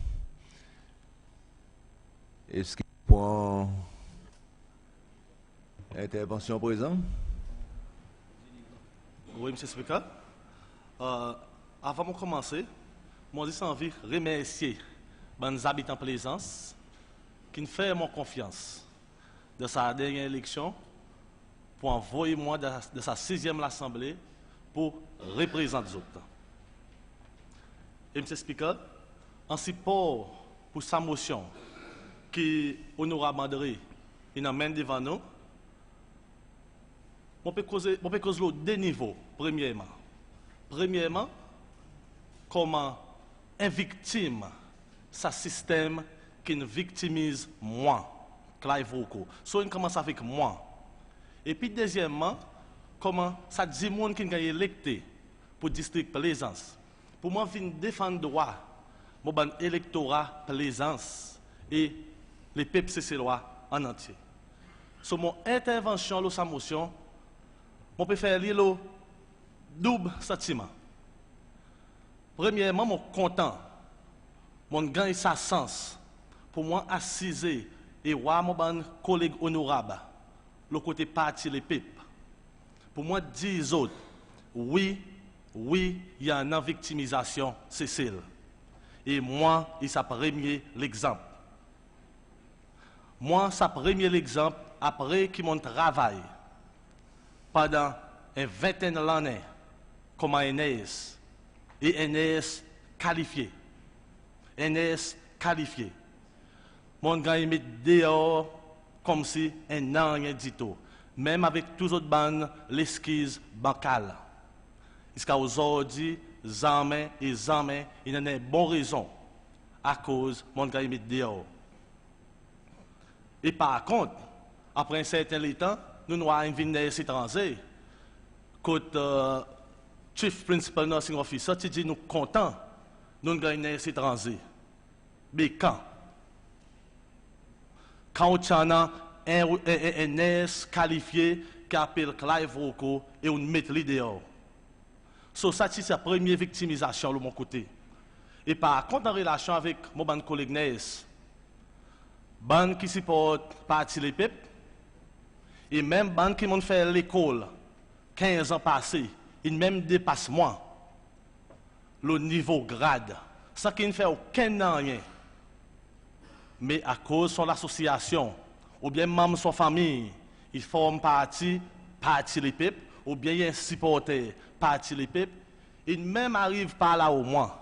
Est-ce qu'il prend intervention présent? Oui, M. Speaker. Avant de commencer, j'ai envie de remercier les habitants de Plaisance qui nous font mon confiance de sa dernière élection pour envoyer moi de sa 6e l'Assemblée pour représenter les autres. Et M. Speaker, en support pour sa motion qui honorable André il amène devant nous, on peut causer deux niveaux. Premièrement, comment un victime, ce système qui nous victimise moi, Clive Roukou. Soit il commence avec moi. Et puis deuxièmement, comment ça dit monde qui est électé pour le district Plaisance. Pour moi, venir défendre le droit, mon électorat Plaisance et les peuples cécélois en entier. Sur mon intervention, sa motion, je peux faire le double sentiment. Premièrement, je suis content. Je gagne sa sens pour moi assiser et voir mon collègue honorable, le côté parti les peuples. Pour moi, dire aux autres, oui, il y a une victimisation, Cécile. Et moi, c'est le premier l'exemple. Moi, c'est le premier l'exemple après que mon travail pendant une vingtaine d'années comme NS et NS qualifié. NS qualifié. Mon gars, il met dehors comme si un an rien dit tout. Même avec tous les autres bandes, l'esquisse bancale. Jusqu'à aujourd'hui, jamais, il y a une bonne raison à cause mon gars, il met dehors. Et par contre, après un certain temps, nous avons une vie étranger. Quand Chief Principal Nursing Officer, tu dis nous contents, nous avons une étranger. Mais quand on a un nurse qualifié qui appelle Clive Roukou et on met le dehors. So, ça, c'est la première victimisation de mon côté. Et par contre, en relation avec mon collègue nurse, ban qui supporte parti les peuples, et même ban qui m'ont fait l'école 15 ans passés, ils même dépassent moi le niveau grade, sans qu'ils ne fait aucun rien. Mais à cause de son association, ou bien membre de son famille, ils forment parti les peuples, ou bien ils supportent parti les peuples, ils même arrivent par là au moins,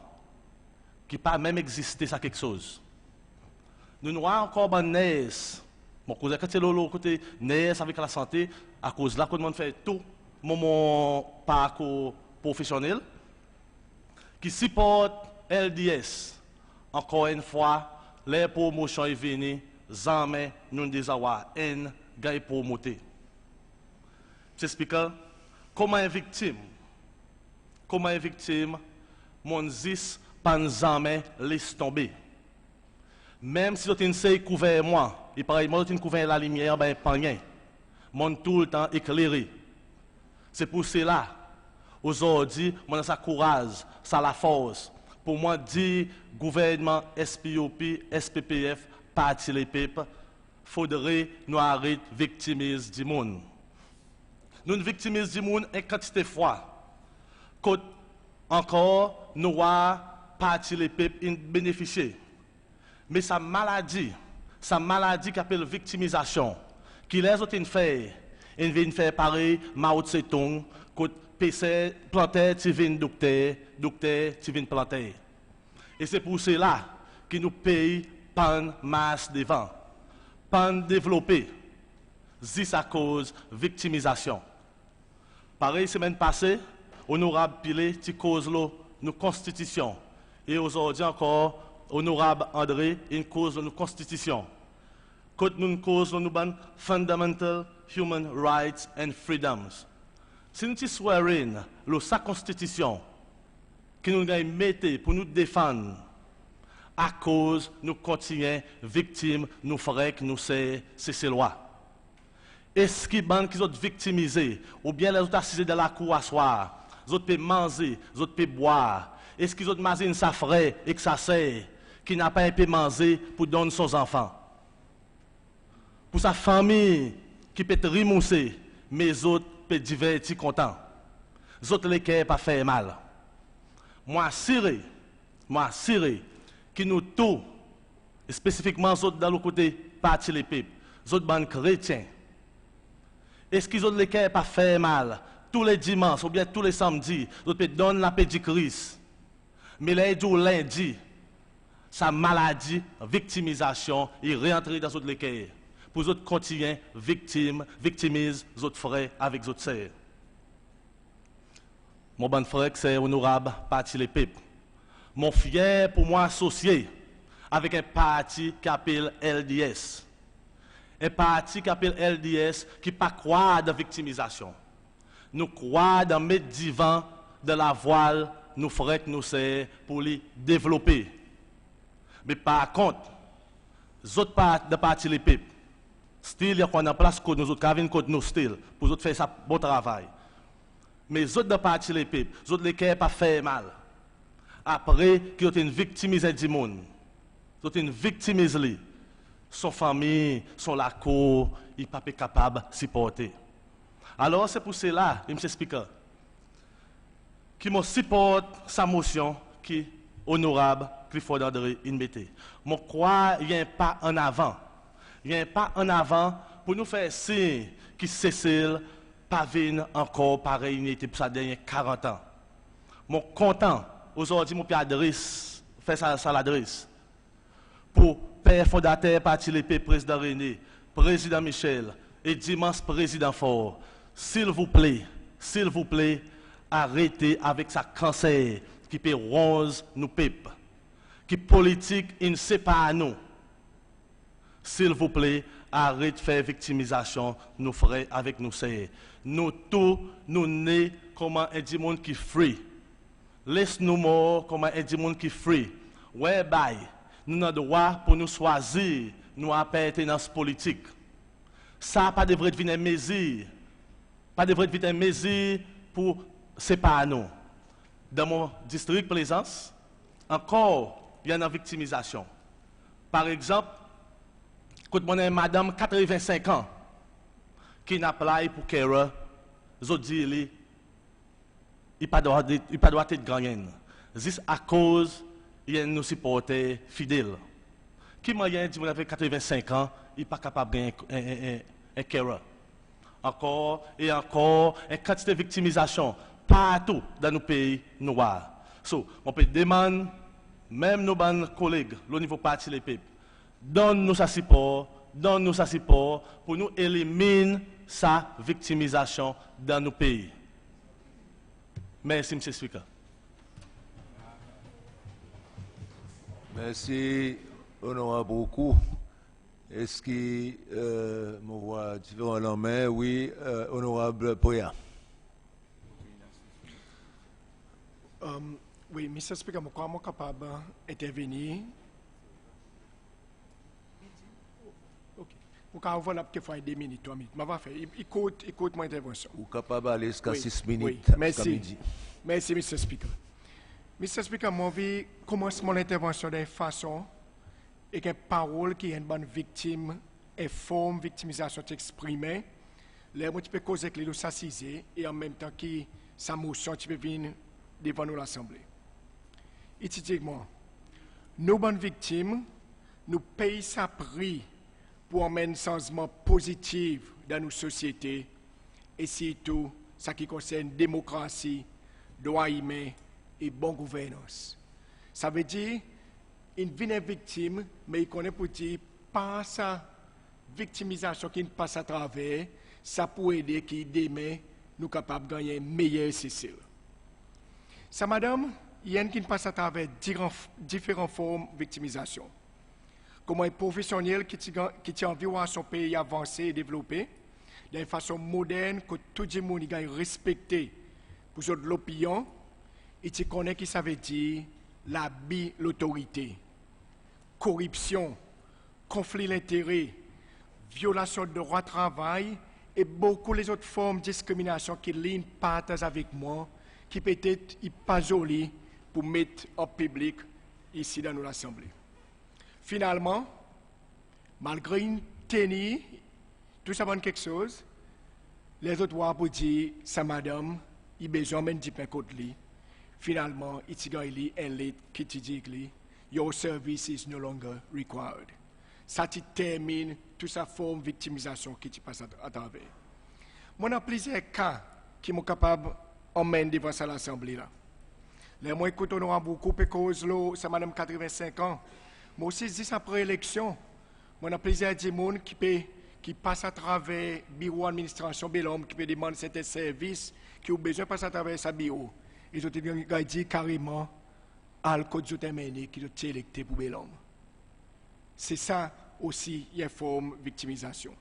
qui pas même exister ça quelque chose. Nous n'avons encore pas de mon cousin, quand c'est le côté NES avec la santé, à cause de là, qu'on fait tout mon parcours professionnel, qui supporte LDS. Encore une fois, les promotions sont venues, jamais nous devons une gagne promoté. J'explique comment une victime, mon 10 pas jamais laisse tomber. Même si tu sais couvert moi, et pareil, moi tu couvert la lumière, ben pas rien. Mon tout le temps éclairé. C'est pour cela, aujourd'hui, moi ça courage, ça la force. Pour moi dire gouvernement SPOP, SPPF, parti les peuples, faudrait nous arrêter de victimiser du monde. Nous victimisons du monde une quantité de fois. Quand encore nous avons parti les peuples bénéficier. Mais sa maladie qui appelle victimisation, qui les autres fait, ils viennent faire pareil, Mao Tse-tung, quand PC planter, tu viens docteur, tu viens planter. Et c'est pour cela que nous payons pan masse devant, pan développé, c'est à cause de victimisation. Pareil, semaine passée, honorable Pilé, tu cause nos constitutions. Et aujourd'hui encore, honorable André, une cause de nos constitutions. Quand nous cause de nos fundamental human rights and freedoms. Si nous souhaitons sa constitution, que nous avons mis pour nous défendre, à cause nous continuons victimes, nous ferons que nous c'est ces lois. Est-ce qu'ils sont victimisés, ou bien les autres assis dans la cour à soir, les autres peuvent manger, les autres peuvent boire. Est-ce qu'ils ont mangé sa frère et que sa sœur qui n'a pas pu manger pour donner aux enfants? Pour sa famille qui peut remousser, mais les autres peuvent divertir contents. Les autres les cœurs pas faire mal. Moi assuré que nous tous, spécifiquement les autres dans le côté parti les peuples, les autres bandes chrétiens, est-ce qu'ils ont les cœurs pas faire mal? Tous les dimanches ou bien tous les samedis, les autres peuvent donner la paix du Christ. Mais lundi, sa maladie, victimisation, il rentre dans les cœurs. Pour les autres continuer, victimise les autres frères avec les autres sœurs. Mon bon frère, c'est honorable, parti les peuples. Mon fier pour moi associé avec un parti qui appelle LDS. Un parti qui appelle LDS qui ne pas croire dans la victimisation. Nous croyons dans mettre divan de la voile, nous ferons que nous c'est pour les développer. Mais par contre, les autres partis les peuples, style, il y a place que nous autres, qui contre nos styles, pour nous faire ça bon travail. Mais les autres partis les peuples, les autres les qui pas faire mal. Après, qui ont une victimisé du monde, ils ont une victimisé, son famille, son la cour, ils ne sont pas capables de supporter. Alors c'est pour cela, je m'explique, qui me supporte sa motion qui est honorable, Clifford André Inbete. Je crois qu'il y a un pas en avant. Il y a un pas en avant pour nous faire signe que Cécile pas venir encore par réunité pour sa dernière 40 ans. Je suis content, aujourd'hui, mon père adresse, fait ça l'adresse. Pour père fondateur, parti l'épée, président René, président Michel et dimanche président Fort, s'il vous plaît, arrêtez avec sa cancer qui peut rose nous peuple, qui politique il ne sait pas à nous. S'il vous plaît, arrêtez de faire victimisation, nous ferons avec nous. Nous tous, nous nés comme un monde qui est free. Laisse-nous morts comme un monde qui est free. Whereby, nous avons le droit pour nous choisir, nous appartenance politique. Ça pas devrait être une mesure. Pas devrait être une mesure pour séparer nous. Dans mon district Plaisance, encore, il y a une victimisation. Par exemple, Quand on a madame 85 ans qui n'a pas pour Kera, je dis il pas doit être gagnant. C'est à cause il y a nos supporters fidèles. Qui moyen dit avec 85 ans, il n'est pas capable de gagner un Kera. Encore et encore, une quantité de victimisation partout dans nos pays noirs. So, on peut demander, même nos collègues, au niveau parti les peuples, donne-nous ça support pour nous éliminer sa victimisation dans nos pays. Merci, M. Speaker. Merci, honorable beaucoup. Est-ce que me voit différent en main? Oui, honorable Poya. Oui, Mr. Speaker, je suis capable d'intervenir. Ok. Vous pouvez avoir quelques 2 minutes, 3 minutes. Écoute mon intervention. Vous êtes capable d'aller jusqu'à 6 minutes. Oui. Merci. Merci, Mr. Speaker. Mr. Speaker, je commence mon intervention d'une façon et que parole qui est une bonne victime et forme victimisation exprimée. Là, tu peux causer que les s'assiser et en même temps que sa motion tu peux venir devant nous l'Assemblée. Éthiquement, nos bonnes victimes nous payent sa prix pour amener un changement positif dans nos sociétés et surtout ce qui concerne démocratie, droits humains et bonne gouvernance. Ça veut dire une vraie victime, mais il connaît pour dire par sa victimisation qui passe à travers, ça peut aider qui demain nous capables de gagner un meilleur Cécile. Ça, madame, il y a qui passe à travers différentes formes de victimisation. Comme un professionnel qui a envie de son pays avancer et développer, d'une façon moderne, que tout le monde est respecté pour l'opinion, et tu connais qui ça veut dire l'autorité, corruption, conflit d'intérêts, violation de droit de travail et beaucoup les autres formes de discrimination qui lignent partagent avec moi, qui peut-être pas joli pour mettre en public ici dans l'Assemblée. Finalement, malgré une tenue, tout ça va quelque chose, les autres voient pour dire, ça madame, il a besoin de dire côté lui. Finalement, il y a un lettre qui dit your service is no longer required. Ça termine toute sa forme de victimisation qui passe à travers. Moi, j'ai plusieurs cas qui sont capables d'emmener devant l'Assemblée. Les moi, écoute, on aura beaucoup parce que ça madame 85 ans. Moi aussi, 10 après l'élection, moi, j'ai plusieurs gens qui passent à travers le bureau d'administration Belhomme, qui peut demander certains services, qui ont besoin de passer à travers sa bureau. Ils ont dit carrément à l'côté de Zotemene qui ont été électés pour Belhomme. C'est ça aussi une forme de victimisation.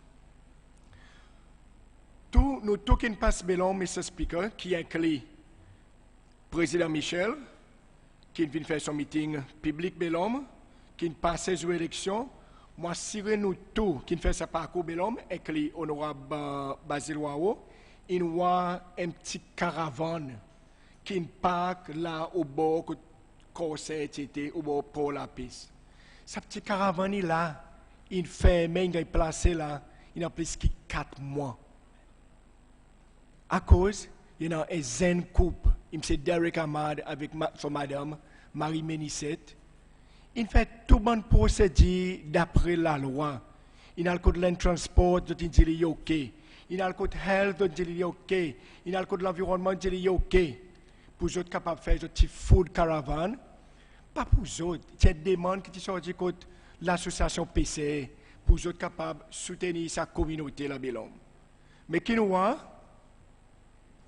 Nous toquons passe Belhomme, Mr. Speaker, qui inclut le président Michel, qui vient faire son meeting public Belhomme, qui passe aux élections. Moi, si nous tous qui fait sa parcours Belhomme, inclut l'honorable Basile Wao, il y a un petit caravane qui parque là au bord du conseil était au bord pour la piste. Sa petite caravane là, il ferme, il est placé là, il a plus que 4 mois. À cause, il y a un zen couple, il s'est Derek Ahmad avec son madame, Marie Ménissette. Il fait tout bon procédure d'après la loi. Il a le code de transport, de dit OK. Il a le code health, de dit OK. Il a le code de l'environnement, de dit OK. Pour les autres capables de faire des petits food caravane, pas pour les autres. C'est une demande qui est sortie de l'association PCE, pour les autres capables de soutenir sa communauté la Belhomme. Mais qui nous a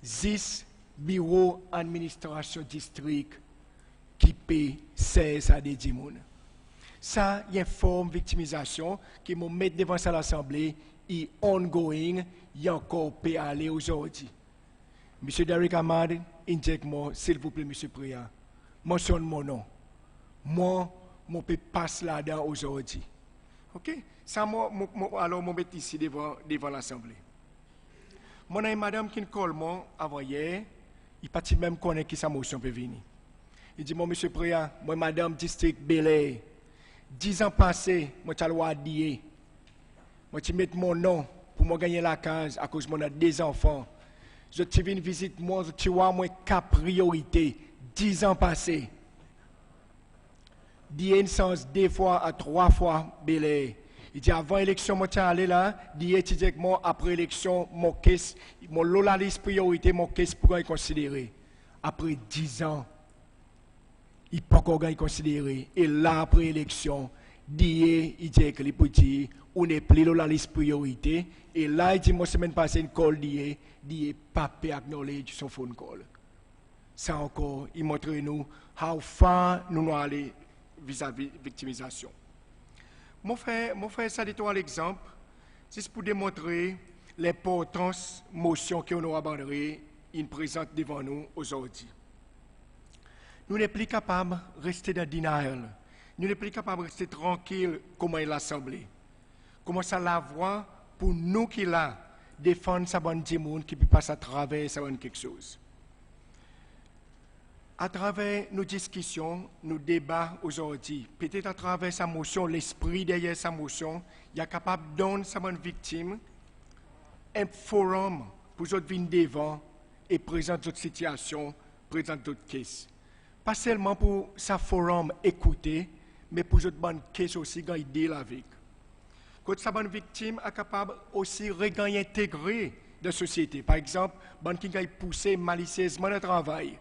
10 bureaux d'administration district qui paient 16 à des dimones. Ça, il y a une forme de victimisation qui me met devant l'Assemblée, et ongoing, il y a encore payé aller aujourd'hui. Monsieur Derek Ahmad, indique-moi, s'il vous plaît, Monsieur Priya, mentionne mon nom. Moi, je peux passer là-dedans aujourd'hui. OK? Ça, alors, je vais mettre ici devant l'Assemblée. Mon ami madame qui colle moi avant hier, il pas même connaît qui sa motion peut venir. Il dit, monsieur Priya, moi madame district Bel-Air, 10 ans passés, moi t'as le droit dire, Moi, tu mets mon nom pour me gagner la case à cause de mon des enfants. Je te viens visite moi, tu vois, moi, cap priorité, 10 ans passés. 10 sens 2 fois à 3 fois belé. Il dit avant l'élection, moi, tu allé là, dit étudiant après l'élection, mon caisse, mon liste priorité, mon caisse pour y considérer. Après 10 ans, il ne peut pas encore considérer. Et là, après l'élection, il dit que les petits, on n'est plus la liste priorité. Et là, il dit, moi, semaine passée, une call dit, pas acknowledge son phone call. Ça encore, il montre nous how far nous allons aller vis-à-vis de la victimisation. Mon frère, ça dit toi l'exemple, c'est pour démontrer l'importance de la motion qu'on aura abandonnée, il présente devant nous aujourd'hui. Nous ne sommes plus capables de rester dans le denial. Nous ne sommes plus capables de rester tranquilles comme l'Assemblée. Comment ça la voix pour nous qui là, défendre sa bonne monde qui peut passer à travers sa bonne quelque chose. À travers nos discussions, nos débats aujourd'hui, peut-être à travers sa motion, l'esprit derrière sa motion, il est capable de donner sa bonne victime un forum pour autres venir devant et présenter d'autres situations, présenter d'autres cases. Pas seulement pour sa forum écouter, mais pour d'autres bonnes cases aussi quand il deal avec. Quand sa bonne victime est capable aussi de intégrer dans la société. Par exemple, bonne qui a poussé malicieusement le travail.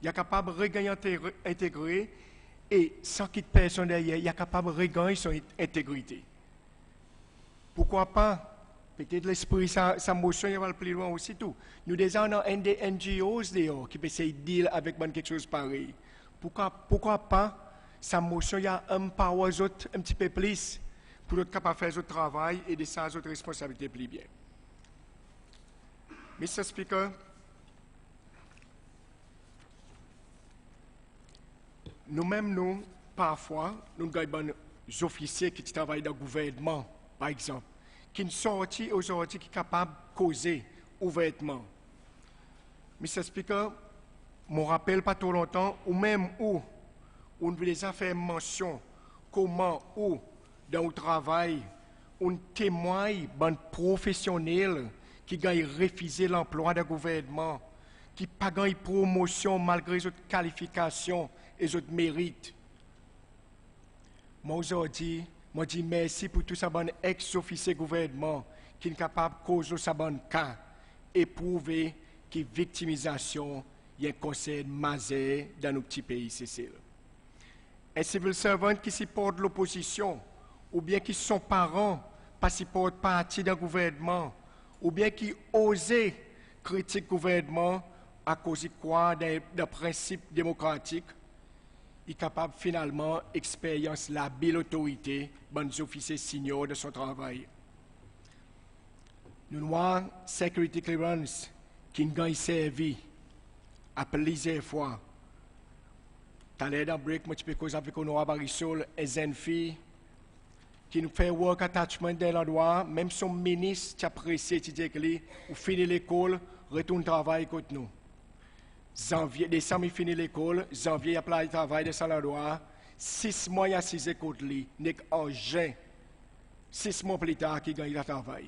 Il est capable de regagner intégrer et sans quitter personne derrière, il est capable de regagner son intégrité. Pourquoi pas? Peut-être l'esprit, sa motion, il va le plus loin aussi tout. Nous déjà on a des NGOs dehors qui peuvent essayer de deal avec quelque chose pareil. Pourquoi pas? Sa motion, il y a un power un petit peu plus pour être capable de faire notre travail et de sa autre responsabilité plus bien. Mr. Speaker, nous-mêmes, parfois, nous avons des officiers qui travaillent dans le gouvernement, par exemple, qui sont sortis aujourd'hui, qui sont capables de causer ouvertement. Mr. Speaker, je me rappelle pas trop longtemps, ou même où on veut déjà faire mention, comment, où, dans le travail, on témoigne d'un professionnel qui a refusé l'emploi du gouvernement, qui n'a pas eu promotion malgré ses qualifications et ses mérites. Moi aujourd'hui, je dis merci pour tout ça bon ex-officier gouvernement qui est capable de causer ce bon cas et prouver que la victimisation est un conseil majeur dans nos petits pays, Cécile. Un civil servant qui supporte l'opposition, ou bien qui sont parents, pas supportent partie d'un gouvernement, ou bien qui osent critiquer le gouvernement à cause de quoi d'un principe démocratique, est capable finalement d'expérience la belle autorité, des officiers seniors de son travail. Nous avons security clearance qui nous a servi à plusieurs fois. Dans l'air d'un break, moi, je peux causer avec Honora Barisol, une jeune fille qui nous fait work attachment dans l'endroit, même son ministre qui apprécie étudier avec lui, ou finit l'école, retourne travailler contre nous. Janvier, décembre, il finit l'école, janvier, il a plein de travail dans l'endroit, 6 mois, il a 6 écoles de lui, n'est qu'en juin, 6 mois plus tard, il gagne le travail.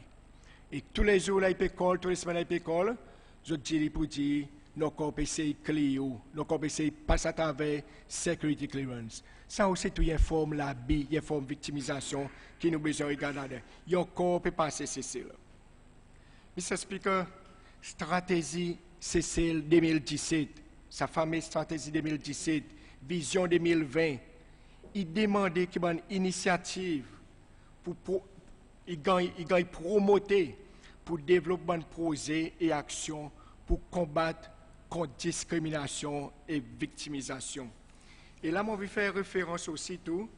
Et tous les jours, il peut école, tous les semaines, il peut école, je dis pour dire, nos corps essaient de clear, nos corps essaient de passer à travers security clearance. Ça aussi, tout une forme l'abus, une forme de victimisation qui nous besoin de regarder. Il y a encore peut passer, Cécile. Mr. Speaker, stratégie Cécile 2017, sa fameuse stratégie 2017, vision 2020, il demandait qu'il y ait une initiative pour promouvoir, pour développer un projet et action pour combattre contre discrimination et victimisation. Et là, je vais faire référence aussi tout,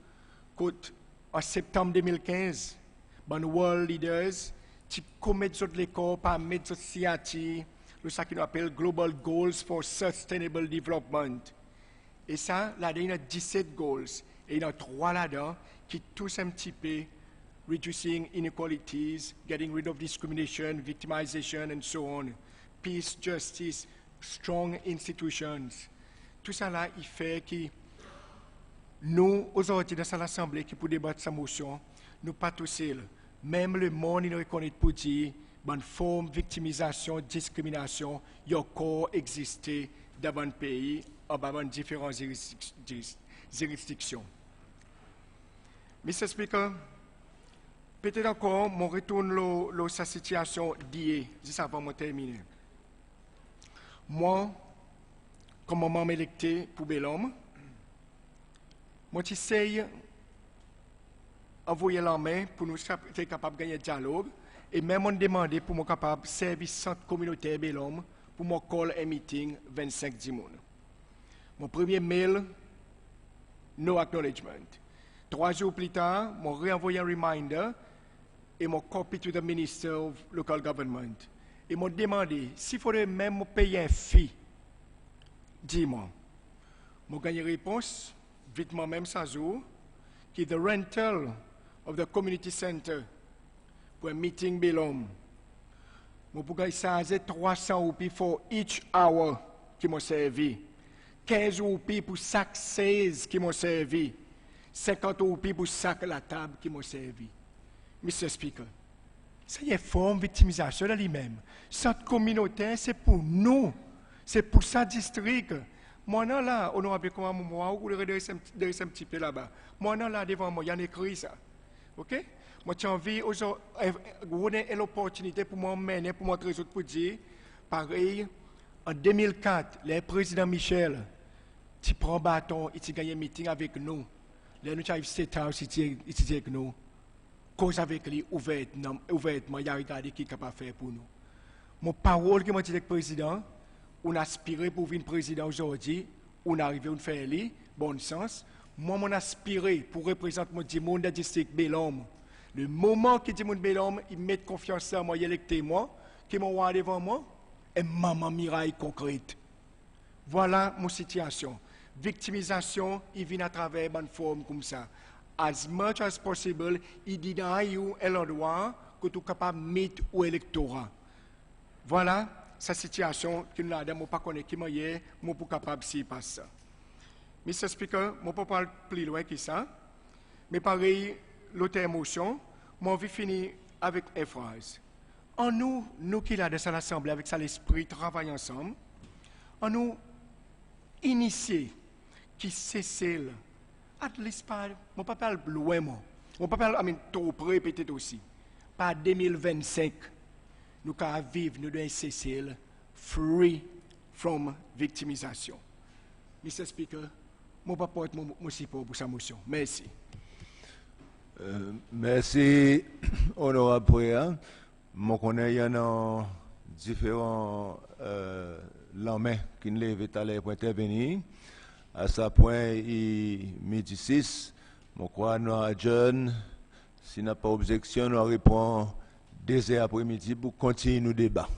en septembre 2015, les World Leaders, qui commettent l'école par mettre ce qu'on appelle Global Goals for Sustainable Development. Et ça, là, il y a 17 goals. Et il y en a 3 là-dedans qui tous un petit peu reducing inequalities, getting rid of discrimination, victimization, and so on. Peace, justice, strong institutions. Tout ça là, il fait que nous, aujourd'hui, dans l'Assemblée, qui pour débattre sa motion, nous pas tous seuls. même le monde il reconnaît pour dire bonne forme victimisation, discrimination, il y a encore existé dans le pays en différentes juridictions. Mr. Speaker, peut-être encore, je retourne à sa situation d'hier, juste avant de terminer. Moi, comme membre électé pour Belhomme, moi, j'essaye d'envoyer la main pour nous être capables de gagner le dialogue et même on demandé pour nous capable de servir centre communautaire Belhomme pour me call un meeting 25 dimanche. Mon premier mail, no acknowledgement. 3 jours plus tard, je réenvoyé un reminder et je copy to the Minister of Local Government. Et je demandé s'il faudrait même payer un fee. Dis-moi. Je gagne une réponse, vite même ça jour, qui est the rental of the community center pour un meeting Belhomme. Je peux charger 300 roupies for each hour qui m'a servi. 15 roupies pour chaque 16 qui m'a servi. 50 roupies pour chaque la table qui m'a servi. Mr. Speaker, ça y est forme victimisation de lui-même. Cette communauté, c'est pour nous. C'est pour sa district. Moi, non, là, honorable comment moi, ou le redresser un petit peu là-bas. Moi, non, là, devant moi, il y a écrit ça. OK? Moi, j'ai envie aujourd'hui l'opportunité pour moi mener, pour montrer les autres, pour dire, pareil, en 2004, le président Michel, tu prends bâton, il gagne un meeting avec nous. Là, nous arrivons à State House, il dit avec nous. Cause avec lui, ouvertement, il a regardé qui est capable de faire pour nous. Mon parole que moi dis avec le président, on aspire pour devenir président aujourd'hui, on arrive à faire lui, bon sens. Moi, mon aspiré pour représenter mon monde de district Belhomme. Le moment que mon Belhomme, il met confiance en moi, il électe moi, qui m'ont voir devant moi, et maman miraille concrète. Voilà mon situation. Victimisation, il vient à travers une forme comme ça. As much as possible, il deny you un droit que tu es capable de mettre au électorat. Voilà sa situation que nous n'avons pas connu qui m'a hier, moi pour capable s'y passer. Mr. Speaker, je ne peux pas parler plus loin que ça, mais pareil, l'autre émotion, moi je finir avec une phrase. En nous qui là dans l'Assemblée avec ça l'esprit travaille ensemble, en nous initier qui cessent at least pas, mon papa parle loin, mon papa parle trop près peut-être aussi. Par 2025, nous allons vivre, nous devons cesser free from victimisation. Mr. Speaker, mon papa porte mon support pour sa motion. Merci. Merci, honorable Préa. Je connais, il y en a différents lendemains qui ne lèvent à l'air pour intervenir. À ce point, il midi 6, je crois que nous adjournons. S'il n'y a pas d'objection, nous répondons dès après-midi pour continuer nos débats.